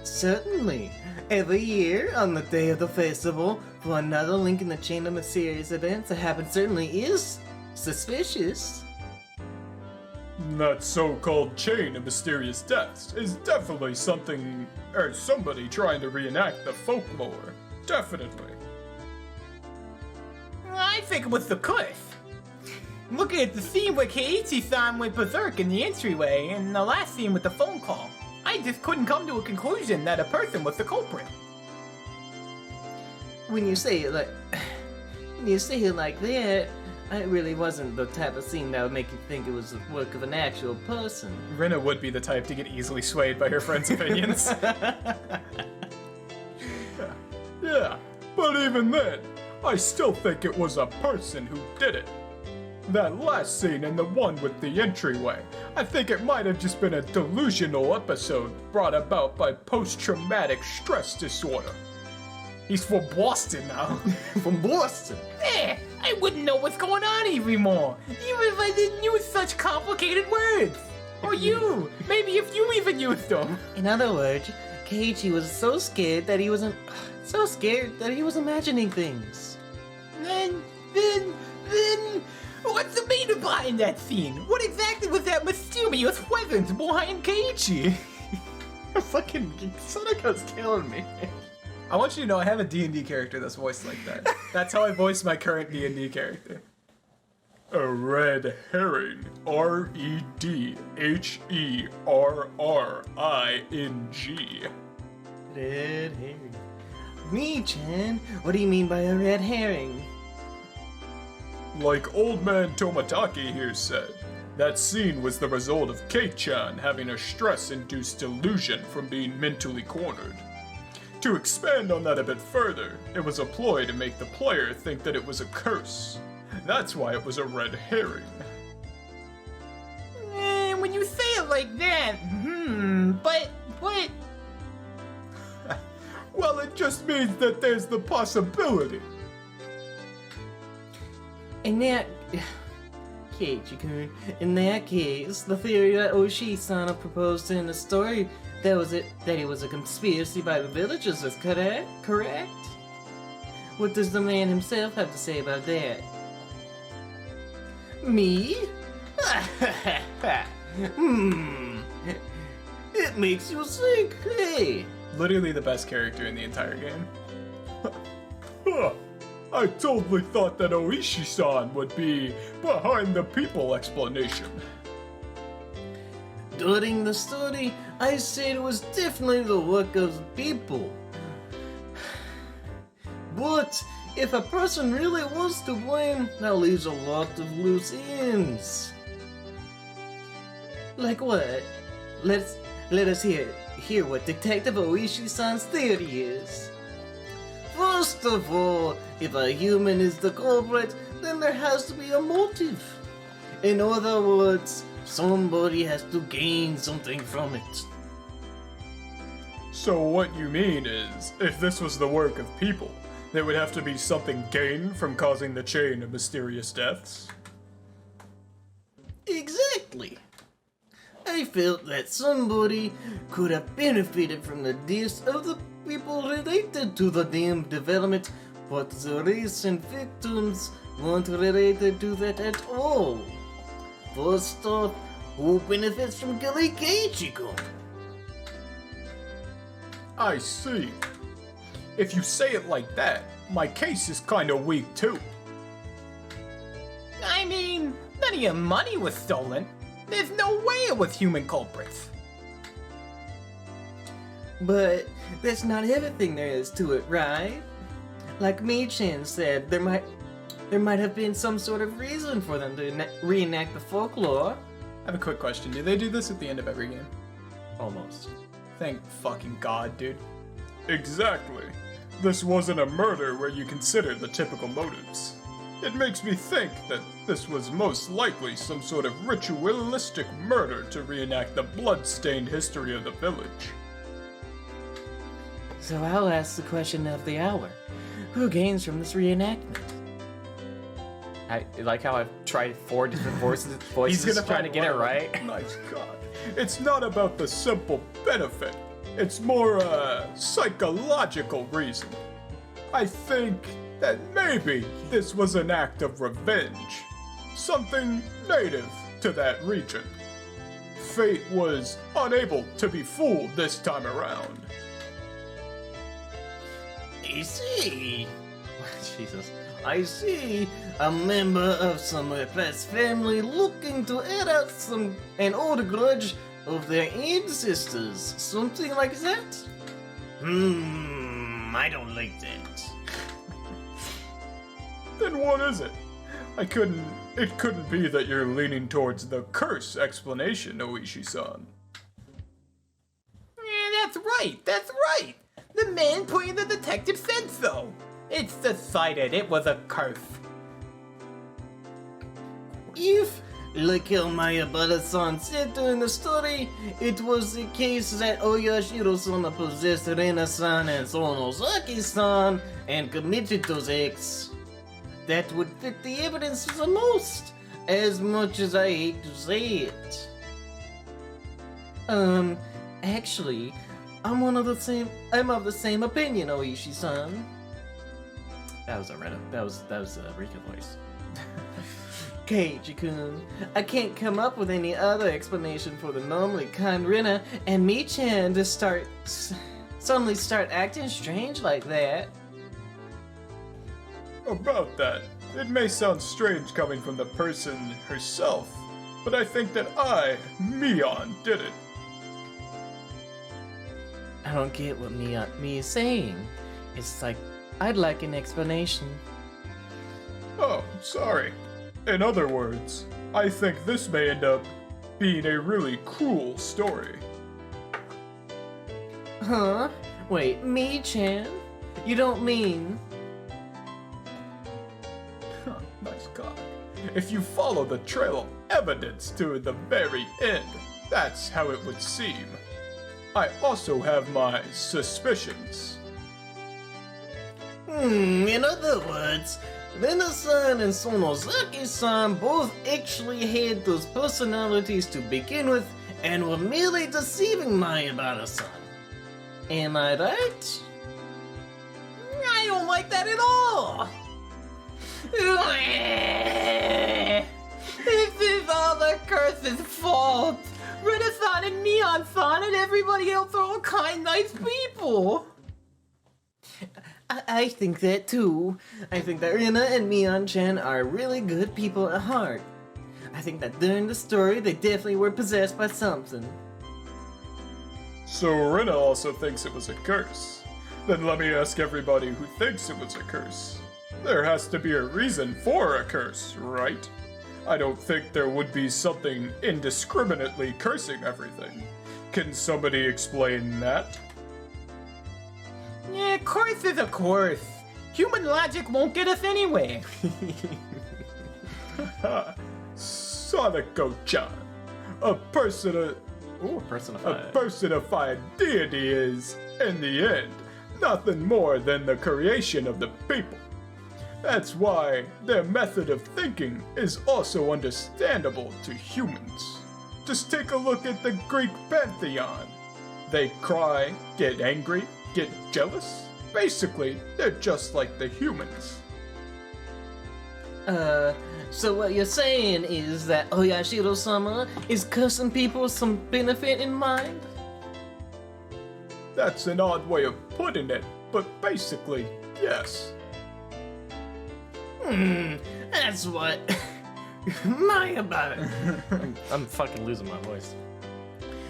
Certainly. Every year, on the day of the festival, for another link in the chain of mysterious events that happen certainly is suspicious. That so-called chain of mysterious deaths is definitely something, or somebody trying to reenact the folklore. Definitely. I think it was the curse. looking at the scene where Keiichi-san went berserk in the entryway and the last scene with the phone call, I just couldn't come to a conclusion that a person was the culprit. When you say it like that, it really wasn't the type of scene that would make you think it was the work of an actual person. Rena would be the type to get easily swayed by her friends' opinions. Yeah, but even then, I still think it was a person who did it. That last scene and the one with the entryway, I think it might have just been a delusional episode brought about by post-traumatic stress disorder. He's from Boston now. From Boston? I wouldn't know what's going on anymore, even if I didn't use such complicated words. Or you, maybe if you even used them. In other words, Keiichi was so scared that he was imagining things. Then, what's the meaning behind that scene? What exactly was that mysterious presence behind Keiichi? Fucking Sonoko's killing me. I want you to know I have a D&D character that's voiced like that. That's how I voice my current D&D character. A red herring. R-E-D-H-E-R-R-I-N-G. Red herring. Me-chan, what do you mean by a red herring? Like old man Tomataki here said, that scene was the result of Kei-chan having a stress-induced delusion from being mentally cornered. To expand on that a bit further, it was a ploy to make the player think that it was a curse. That's why it was a red herring. When you say it like that, but... Well, it just means that there's the possibility. In that... Keiichi-kun, in that case, the theory that Oshii-sana proposed in the story, that it was a conspiracy by the villagers is correct? What does the man himself have to say about that? Me? It makes you think, hey! Literally the best character in the entire game. I totally thought that Oishi-san would be behind the people explanation. During the study, I said it was definitely the work of people. But if a person really was to blame, that leaves a lot of loose ends. Like what? Let us hear what Detective Oishi-san's theory is. First of all, if a human is the culprit, then there has to be a motive. In other words, somebody has to gain something from it. So what you mean is, if this was the work of people, there would have to be something gained from causing the chain of mysterious deaths? Exactly. I felt that somebody could have benefited from the deaths of the people related to the damned development, but the recent victims weren't related to that at all. First off, who benefits from killing Keiichi-kun? I see. If you say it like that, my case is kinda weak too. I mean, none of your money was stolen. There's no way it was human culprits. But that's not everything there is to it, right? Like Mi-chan said, there might have been some sort of reason for them to reenact the folklore. I have a quick question. Do they do this at the end of every game? Almost. Thank fucking God, dude. Exactly. This wasn't a murder where you consider the typical motives. It makes me think that this was most likely some sort of ritualistic murder to reenact the blood-stained history of the village. So I'll ask the question of the hour. Who gains from this reenactment? I like how I've tried 4 different voices trying to get it right. Nice God. It's not about the simple benefit. It's more a psychological reason. I think that maybe this was an act of revenge. Something native to that region. Fate was unable to be fooled this time around. I see. Jesus. I see a member of some oppressed family looking to add out an old grudge of their ancestors. Something like that? I don't like that. Then what is it? It couldn't be that you're leaning towards the curse explanation, Oishi-san. That's right. The man put in the detective said so. It's decided it was a curse. If, like how Mayabara-san said during the story, it was the case that Oyashiro-sama possessed Rena-san and Sonozaki-san and committed those acts, that would fit the evidence the most, as much as I hate to say it. Actually, I'm of the same opinion, Oishi-san. That was a Rika voice. Keiji-kun, I can't come up with any other explanation for the normally kind Rena and Mi-chan to suddenly start acting strange like that. About that, it may sound strange coming from the person herself, but I think that Mion, did it. I don't get what me is saying. It's like, I'd like an explanation. Oh, sorry. In other words, I think this may end up being a really cruel story. Huh? Wait, Mi-chan? You don't mean... Nice cock. If you follow the trail of evidence to the very end, that's how it would seem. I also have my suspicions. In other words, Rena-san and Sonozaki-san both actually had those personalities to begin with and were merely deceiving Mayabara-san. Am I right? I don't like that at all. This is all the curse's fault. Rena-san and Mion-san and everybody else are all kind, nice people. I think that too. I think that Rena and Mion-chan are really good people at heart. I think that during the story they definitely were possessed by something. So Rena also thinks it was a curse. Then let me ask everybody who thinks it was a curse. There has to be a reason for a curse, right? I don't think there would be something indiscriminately cursing everything. Can somebody explain that? Yeah, course is a course. Human logic won't get us anywhere. Soniko-chan, a personified deity is, in the end, nothing more than the creation of the people. That's why their method of thinking is also understandable to humans. Just take a look at the Greek pantheon. They cry, get angry, get jealous. Basically, they're just like the humans. So what you're saying is that Oyashiro-sama is cursing people with some benefit in mind? That's an odd way of putting it, but basically, yes. That's what... Mayabara... I'm fucking losing my voice.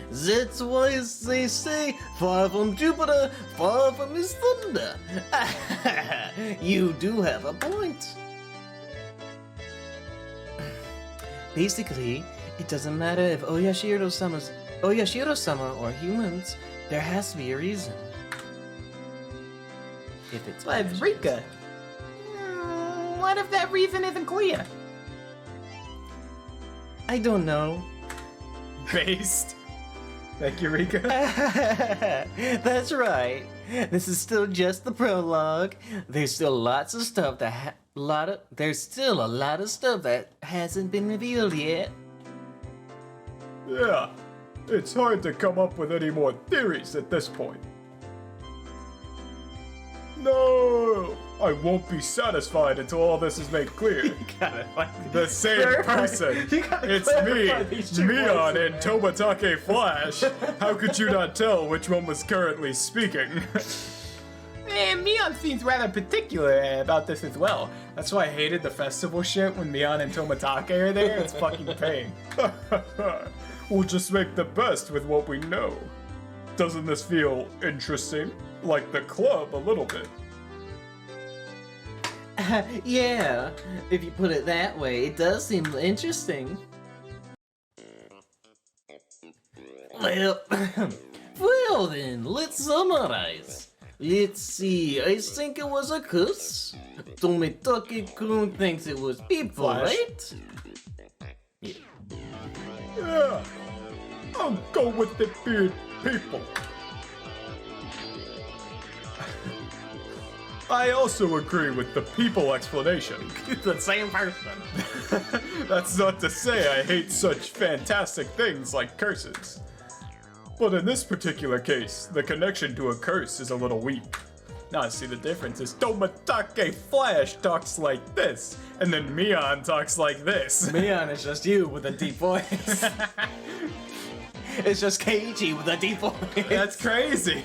That's why they say, far from Jupiter, far from his thunder. You do have a point. Basically, it doesn't matter if Oyashiro-sama or humans, there has to be a reason. If it's But Rika, what if that reason isn't clear? I don't know. Based. Thank you, Rika. That's right. This is still just the prologue. There's still lots of stuff there's still a lot of stuff that hasn't been revealed yet. Yeah, it's hard to come up with any more theories at this point. No, I won't be satisfied until all this is made clear. The same person. It's me, Mion, and Tobatake Flash. How could you not tell which one was currently speaking? And Mion seems rather particular about this as well. That's why I hated the festival shit when Mion and Tomitake are there. It's fucking pain. We'll just make the best with what we know. Doesn't this feel interesting? Like the club a little bit. Yeah, if you put it that way, it does seem interesting. Well, well then, let's summarize. Let's see, I think it was a curse. Tomitake-kun thinks it was people, Flash. right? Yeah, I'll go with the beard people. I also agree with the people explanation. It's the same person. That's not to say I hate such fantastic things like curses. But in this particular case, the connection to a curse is a little weak. Now, see, the difference is Tomitake Flash talks like this, and then Mion talks like this. Mion is just you with a deep voice. It's just Keiichi with a deep voice. that's crazy.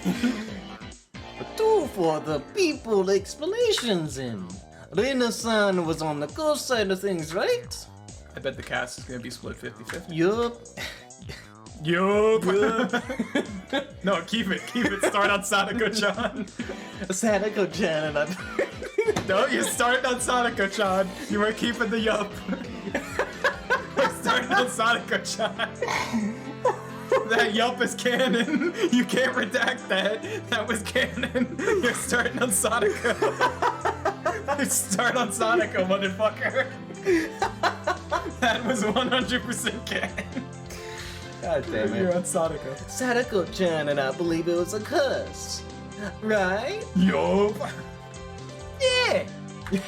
Two for the people explanations in. Rena-san was on the ghost side of things, right? I bet the cast is gonna be split 50-50. Yup. Yup. No, keep it. Start on Sadako-chan. Sadako-chan and I... No, you started on Sadako-chan. You were keeping the yup. We're starting on Sadako-chan. That yup is canon. You can't redact that. That was canon. You're starting on Sadako. You start on Sadako, motherfucker. That was 100% canon. God damn You're it. on Sadako. Sadako-chan and I believe it was a curse. Right? Yup. Yeah. Yeah,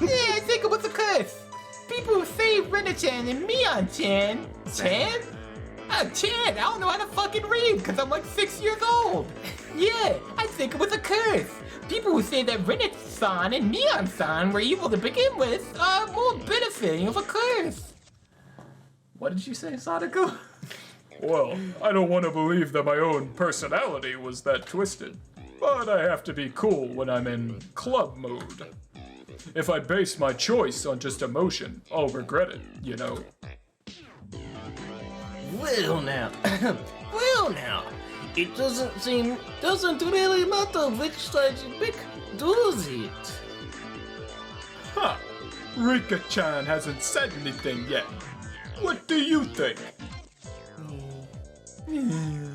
I think it was a curse. People who say Rena-chan and Mion-chan. Chan? Chan, I don't know how to fucking read because I'm like 6 years old. Yeah, I think it was a curse. People who say that Rena-san and Mion-san were evil to begin with are more benefiting of a curse. What did you say, Sadako? Well, I don't want to believe that my own personality was that twisted. But I have to be cool when I'm in club mode. If I base my choice on just emotion, I'll regret it, you know? Well now. Well now. It doesn't really matter which side you pick, does it? Huh. Rika-chan hasn't said anything yet. What do you think?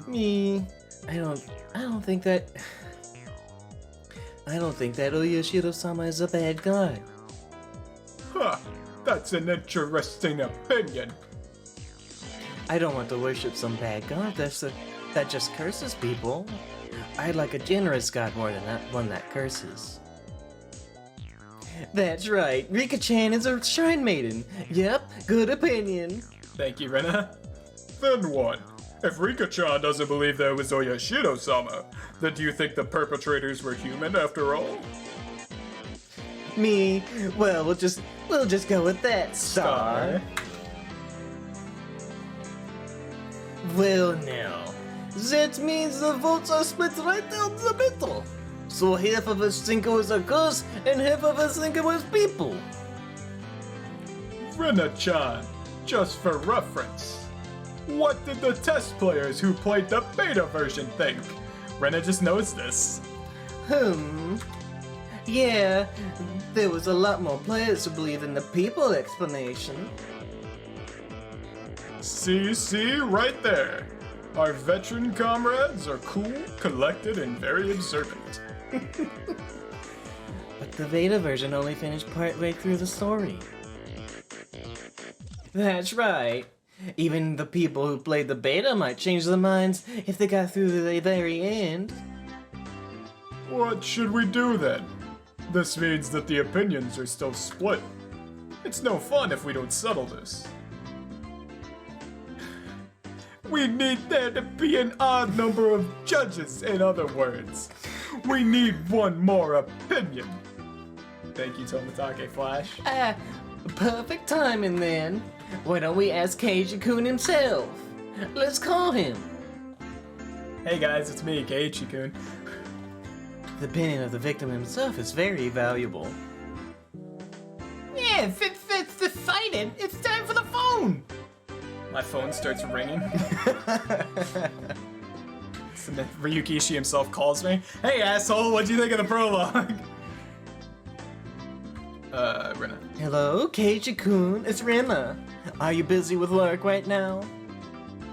Me. I don't think that Oyashiro-sama is a bad guy. Huh. That's an interesting opinion. I don't want to worship some bad god that just curses people. I like a generous god more than one that curses. That's right, Rika-chan is a shrine maiden. Yep, good opinion. Thank you, Rena. Then what? If Rika-chan doesn't believe there was Oyashiro-sama, then do you think the perpetrators were human after all? Me, well, we'll just go with that, Star. Well now, that means the votes are split right down the middle. So half of us think it was a ghost, and half of us think it was people. Rena-chan, just for reference, what did the test players who played the beta version think? Rena just knows this. Yeah, there was a lot more players who believed in the people explanation. See, right there. Our veteran comrades are cool, collected, and very observant. But the beta version only finished partway through the story. That's right. Even the people who played the beta might change their minds if they got through to the very end. What should we do then? This means that the opinions are still split. It's no fun if we don't settle this. We need there to be an odd number of judges, in other words. We need one more opinion. Thank you, Tomitake Flash. Perfect timing then. Why don't we ask Keiji-kun himself? Let's call him. Hey guys, it's me, Keiichi-kun. the opinion of the victim himself is very valuable. Yeah, since it's decided, it's time for the phone. My phone starts ringing. And then Ryukishi himself calls me. Hey, asshole, what'd you think of the prologue? Rena. Hello, Keiji-kun, it's Rena. Are you busy with work right now?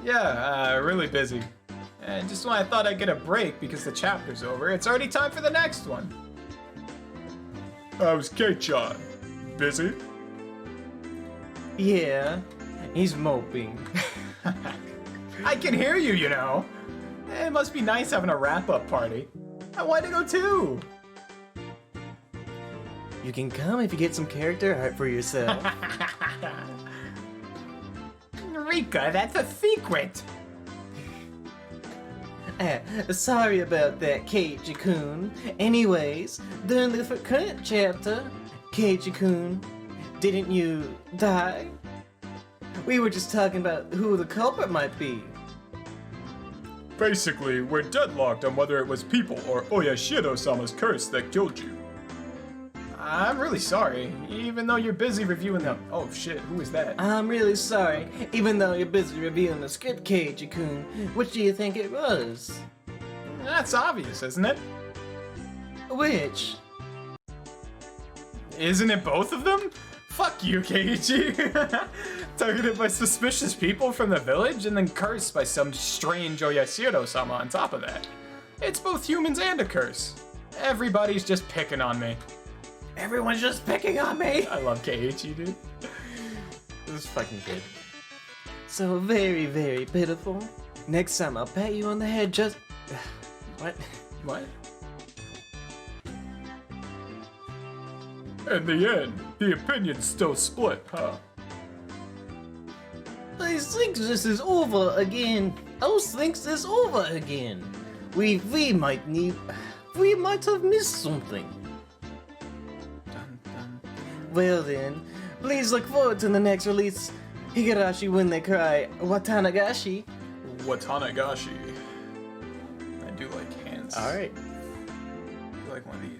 Yeah, really busy. And just when I thought I'd get a break because the chapter's over, it's already time for the next one. How's Kei-chan? Busy? Yeah, he's moping. I can hear you, you know. It must be nice having a wrap-up party. I want to go too. You can come if you get some character art for yourself. Rika, that's a secret. Sorry about that, Keiji-kun. Anyways, during the current chapter, Keiji-kun, didn't you die? We were just talking about who the culprit might be. Basically, we're deadlocked on whether it was people or Oyashiro-sama's curse that killed you. I'm really sorry, even though you're busy reviewing the... Oh shit, who is that? I'm really sorry, even though you're busy reviewing the script, Keiji-kun. Which do you think it was? That's obvious, isn't it? Which? Isn't it both of them? Fuck you, Keiichi. Targeted by suspicious people from the village and then cursed by some strange Oyashiro-sama on top of that. It's both humans and a curse. Everybody's just picking on me. Everyone's just picking on me! I love Keiichi, dude. This fucking kid. So very, very pitiful. Next time I'll pat you on the head just... What? What? In the end, the opinion's still split, huh? I think this is over again. I think this is over again. We might have missed something. Dun, dun. Well then, please look forward to the next release. Higurashi When They Cry, Watanagashi. Watanagashi. I do like hands. Alright. I do like one of these.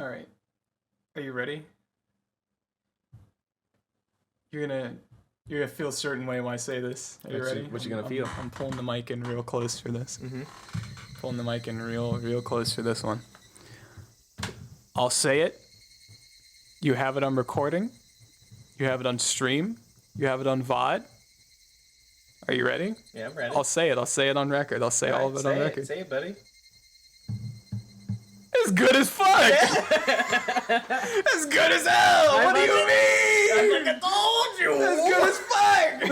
Alright. Are you ready? You're gonna feel a certain way when I say this. Are you ready? What you gonna feel? I'm pulling the mic in real close for this. Pulling the mic in real close for this one. I'll say it. You have it on recording. You have it on stream. You have it on VOD. Are you ready? Yeah, I'm ready. I'll say it. I'll say it on record. I'll say all of it on record. Say it, buddy. It's good as fuck! It's good as hell! What do you mean? I told you! It's good as fuck!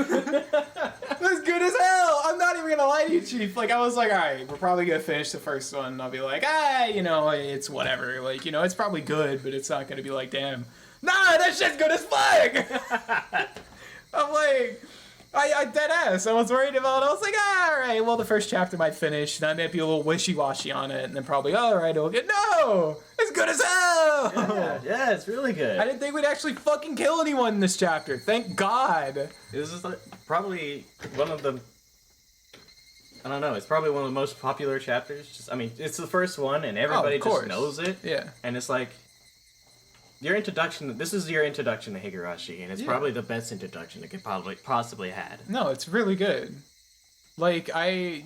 It's good as hell! I'm not even gonna lie to you, Chief. Like, I was like, alright, we're probably gonna finish the first one, and I'll be like, it's whatever. Like, it's probably good, but it's not gonna be like, damn. Nah, that shit's good as fuck! I'm like... I dead ass. I was worried about it. I was like, alright, well, the first chapter might finish, and I might be a little wishy-washy on it, and then probably, alright, it'll get... No! It's good as hell! Yeah, it's really good. I didn't think we'd actually fucking kill anyone in this chapter. Thank God. This is probably one of the... I don't know, it's probably one of the most popular chapters. It's the first one, and everybody just knows it. Yeah. And it's like... This is your introduction to Higurashi, and it's probably the best introduction it could possibly had. No, it's really good. Like, I'm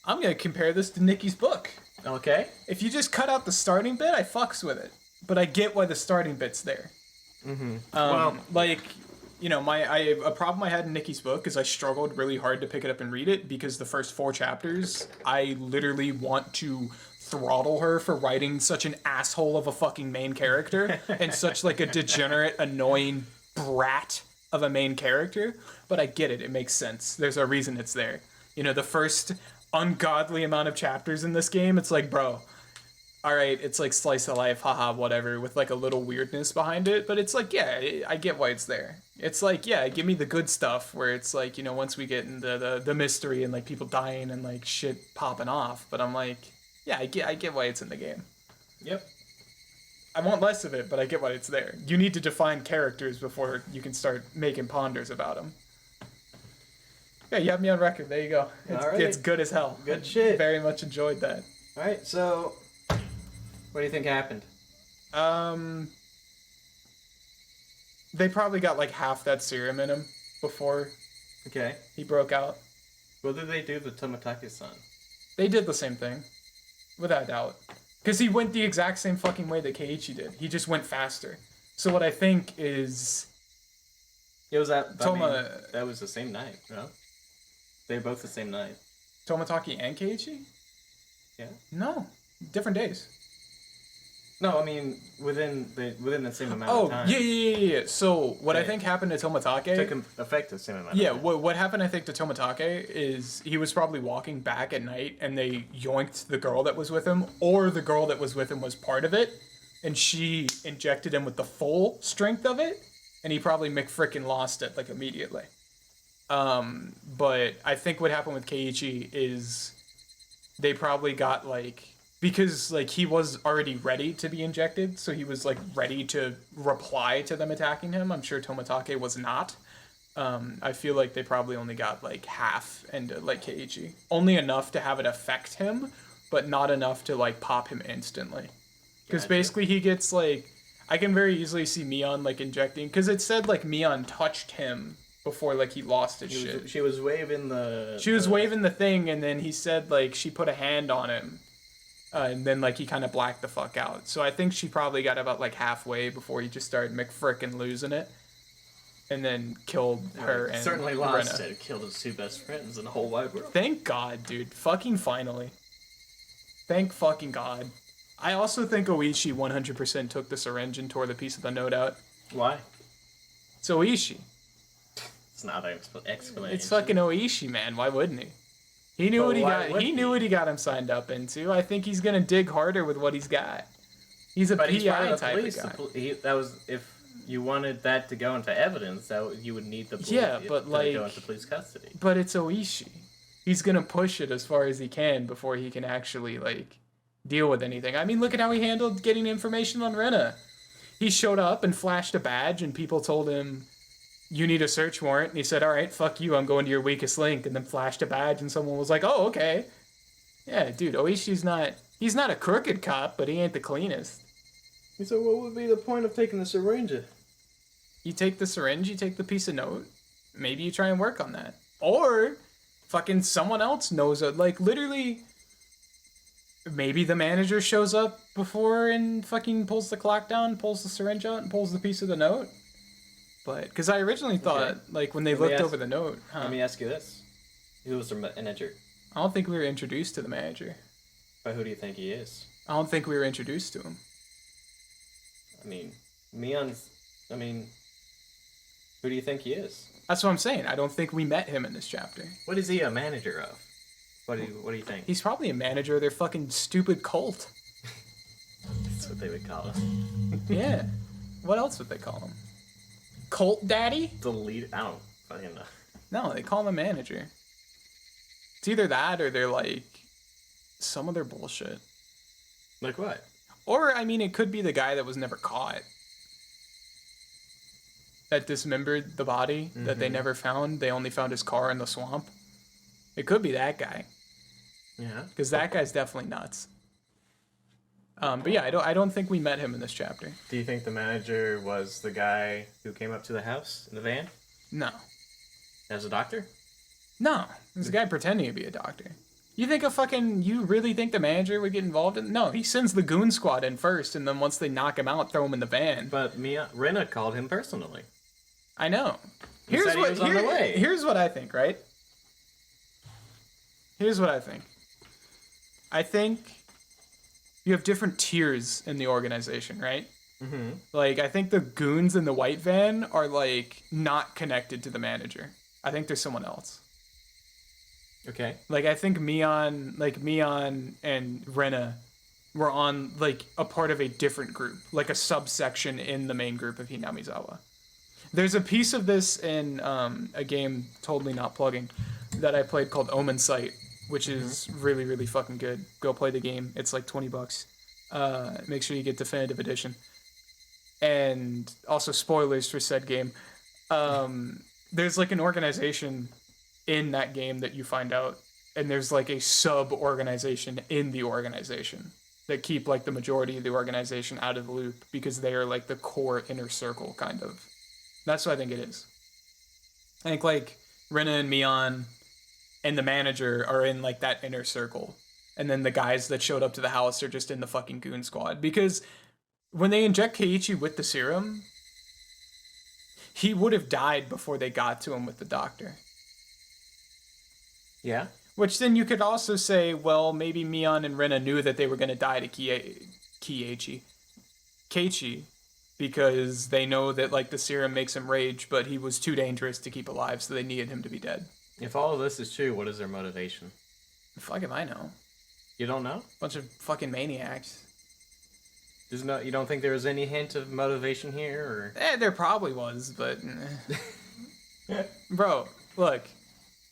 gonna compare this to Nikki's book. Okay. If you just cut out the starting bit, I fucks with it. But I get why the starting bit's there. Mm-hmm. A problem I had in Nikki's book is I struggled really hard to pick it up and read it because the first 4 chapters, I literally want to throttle her for writing such an asshole of a fucking main character and such like a degenerate, annoying brat of a main character. But I get it. It makes sense. There's a reason it's there. The first ungodly amount of chapters in this game, it's like, bro, all right, it's like slice of life, haha, whatever, with like a little weirdness behind it. But it's like, yeah, I get why it's there. It's like, yeah, give me the good stuff where it's like, once we get into the mystery and like people dying and like shit popping off. But I'm like, yeah, I get why it's in the game. Yep. I want less of it, but I get why it's there. You need to define characters before you can start making ponders about them. Yeah, you have me on record. There you go. It's good as hell. Good shit. Very much enjoyed that. All right, so what do you think happened? They probably got like half that serum in him before Okay. he broke out. What did they do to Tomotake's-san? They did the same thing, without doubt. Because he went the exact same fucking way that Keiichi did. He just went faster. So what I think is... It was that... Toma... that was the same night, no? They were both the same night. Tomotaki and Keiichi? Yeah? No. Different days. No, I mean, within the same amount of time. Yeah. So what I think happened to Tomotage... Took effect the same amount of time. What happened, I think, to Tomotage is he was probably walking back at night and they yoinked the girl that was with him, or the girl that was with him was part of it, and she injected him with the full strength of it, and he probably McFrickin' lost it, like, immediately. But I think what happened with Keiichi is they probably got, like... Because, like, he was already ready to be injected, so he was, like, ready to reply to them attacking him. I'm sure Toмотake was not. I feel like they probably only got, like, half into, like, Keiichi. Only enough to have it affect him, but not enough to, like, pop him instantly. Because basically he gets, like... I can very easily see Mion, like, injecting... Because it said, like, Mion touched him before, like, he lost his shit. She was waving the... She was waving the thing, and then he said, like, she put a hand on him. And then, like, he kind of blacked the fuck out. So I think she probably got about, like, halfway before he just started McFrickin' losing it. And then killed her and certainly lost Rena. it. Killed his two best friends in the whole wide world. Thank God, dude. Fucking finally. Thank fucking God. I also think Oishi 100% took the syringe and tore the piece of the note out. Why? It's Oishi. It's not an explanation. It's fucking Oishi, man. Why wouldn't he? He knew what he got. He knew what he got him signed up into. I think he's gonna dig harder with what he's got. He's a PI type of guy. That was if you wanted that to go into evidence, you would need the but like go into police custody. But it's Oishi. He's gonna push it as far as he can before he can actually like deal with anything. I mean, look at how he handled getting information on Rena. He showed up and flashed a badge, and people told him, "You need a search warrant," and he said, "All right, fuck you, I'm going to your weakest link," and then flashed a badge, and someone was like, "Oh, okay." Yeah, dude, Oishi's he's not a crooked cop, but he ain't the cleanest. So what would be the point of taking the syringe? You take the syringe, you take the piece of note, maybe you try and work on that. Or, fucking someone else knows it, like, literally, maybe the manager shows up before and fucking pulls the clock down, pulls the syringe out, and pulls the piece of the note. But, because I originally thought, like, when they looked over the note... Let me ask you this. Who was the manager? I don't think we were introduced to the manager. But who do you think he is? I don't think we were introduced to him. I mean, who do you think he is? That's what I'm saying. I don't think we met him in this chapter. What is he a manager of? What do you think? He's probably a manager of their fucking stupid cult. That's what they would call him. Yeah. What else would they call him? Cult daddy? The lead. I don't fucking know. No, they call him a manager. It's either that or they're like some other bullshit. Like what? Or, I mean, it could be the guy that was never caught. That dismembered the body that they never found. They only found his car in the swamp. It could be that guy. Yeah. Because that guy's definitely nuts. But yeah, I don't think we met him in this chapter. Do you think the manager was the guy who came up to the house in the van? No. As a doctor? No. There's a guy pretending to be a doctor. You really think the manager would get involved in? No, he sends the goon squad in first, and then once they knock him out, throw him in the van. But Rena called him personally. I know. Here's Here's what I think, right? Here's what I think. I think you have different tiers in the organization, right? Mm-hmm. Like, I think the goons in the white van are, like, not connected to the manager. I think there's someone else. Okay. Like, I think Mion and Rena were on, like, a part of a different group. Like, a subsection in the main group of Hinamizawa. There's a piece of this in a game, totally not plugging, that I played called Omen Sight, which is really, really fucking good. Go play the game. It's like $20. Make sure you get definitive edition. And also spoilers for said game. There's like an organization in that game that you find out, and there's like a sub-organization in the organization that keep like the majority of the organization out of the loop because they are like the core inner circle, kind of. That's what I think it is. I think like Rena and Mion and the manager are in like that inner circle. And then the guys that showed up to the house are just in the fucking goon squad. Because when they inject Keiichi with the serum, he would have died before they got to him with the doctor. Yeah. Which then you could also say, well, maybe Mion and Rena knew that they were going to die to Keiichi, because they know that like the serum makes him rage, but he was too dangerous to keep alive, so they needed him to be dead. If all of this is true, what is their motivation? Fuck if I know. You don't know? Bunch of fucking maniacs. You don't think there was any hint of motivation here, or? There probably was, but... Bro, look.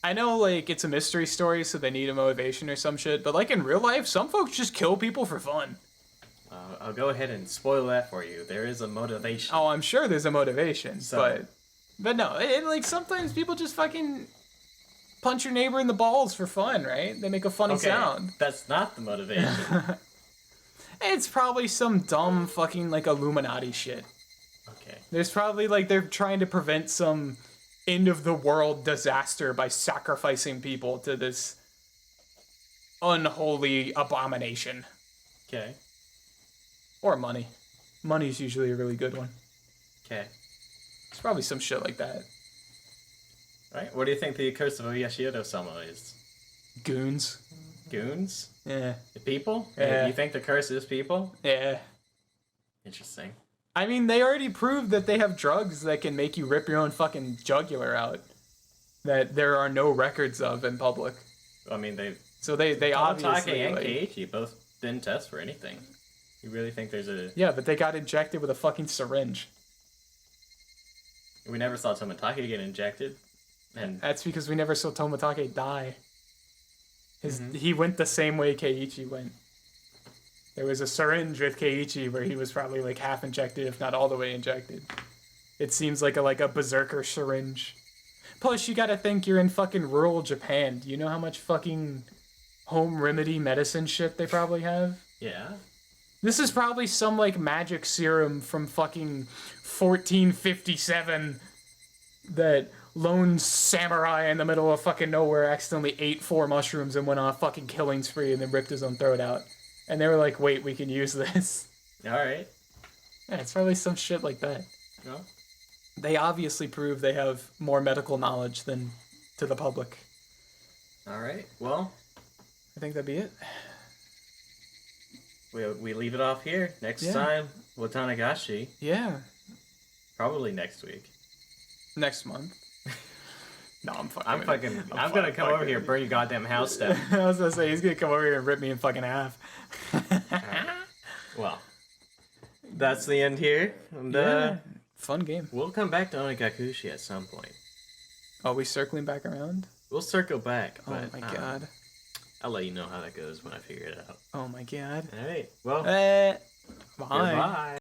I know, like, it's a mystery story, so they need a motivation or some shit, but, like, in real life, some folks just kill people for fun. I'll go ahead and spoil that for you. There is a motivation. Oh, I'm sure there's a motivation, So- but no, like, sometimes people just fucking punch your neighbor in the balls for fun, right? They make a funny sound. That's not the motivation. It's probably some dumb fucking, like, Illuminati shit. Okay. There's probably, like, they're trying to prevent some end-of-the-world disaster by sacrificing people to this unholy abomination. Okay. Or money. Money's usually a really good one. Okay. It's probably some shit like that. Alright, what do you think the curse of Yashiodo-sama is? Goons. Goons? Yeah. The people? Yeah. You think the curse is people? Yeah. Interesting. I mean, they already proved that they have drugs that can make you rip your own fucking jugular out. That there are no records of in public. I mean, So they obviously... Tomotage and like, Keiichi both didn't test for anything. You really think there's a... yeah, but they got injected with a fucking syringe. We never saw Tomotage get injected. And That's because we never saw Tomotage die. He went the same way Keiichi went. There was a syringe with Keiichi where he was probably like half injected, if not all the way injected. It seems like a berserker syringe. Plus, you gotta think you're in fucking rural Japan. Do you know how much fucking home remedy medicine shit they probably have? yeah. This is probably some like magic serum from fucking 1457 that lone samurai in the middle of fucking nowhere accidentally ate 4 mushrooms and went on a fucking killing spree and then ripped his own throat out. And they were like, wait, we can use this. Alright. Yeah, it's probably some shit like that. Well, They obviously prove they have more medical knowledge than to the public. alright. Well, I think that'd be it. we leave it off here. Next Yeah. time, Watanagashi. Yeah. Probably next week. Next month. No, I'm I'm gonna come over here and burn your goddamn house down. I was gonna say, he's gonna come over here and rip me in fucking half. Well, that's the end here. And Yeah. Fun game. we'll come back to Onikakushi at some point. Are we circling back around? We'll circle back, Oh but my god. I'll let you know how that goes when I figure it out. Oh my god. Alright, well, Bye. goodbye.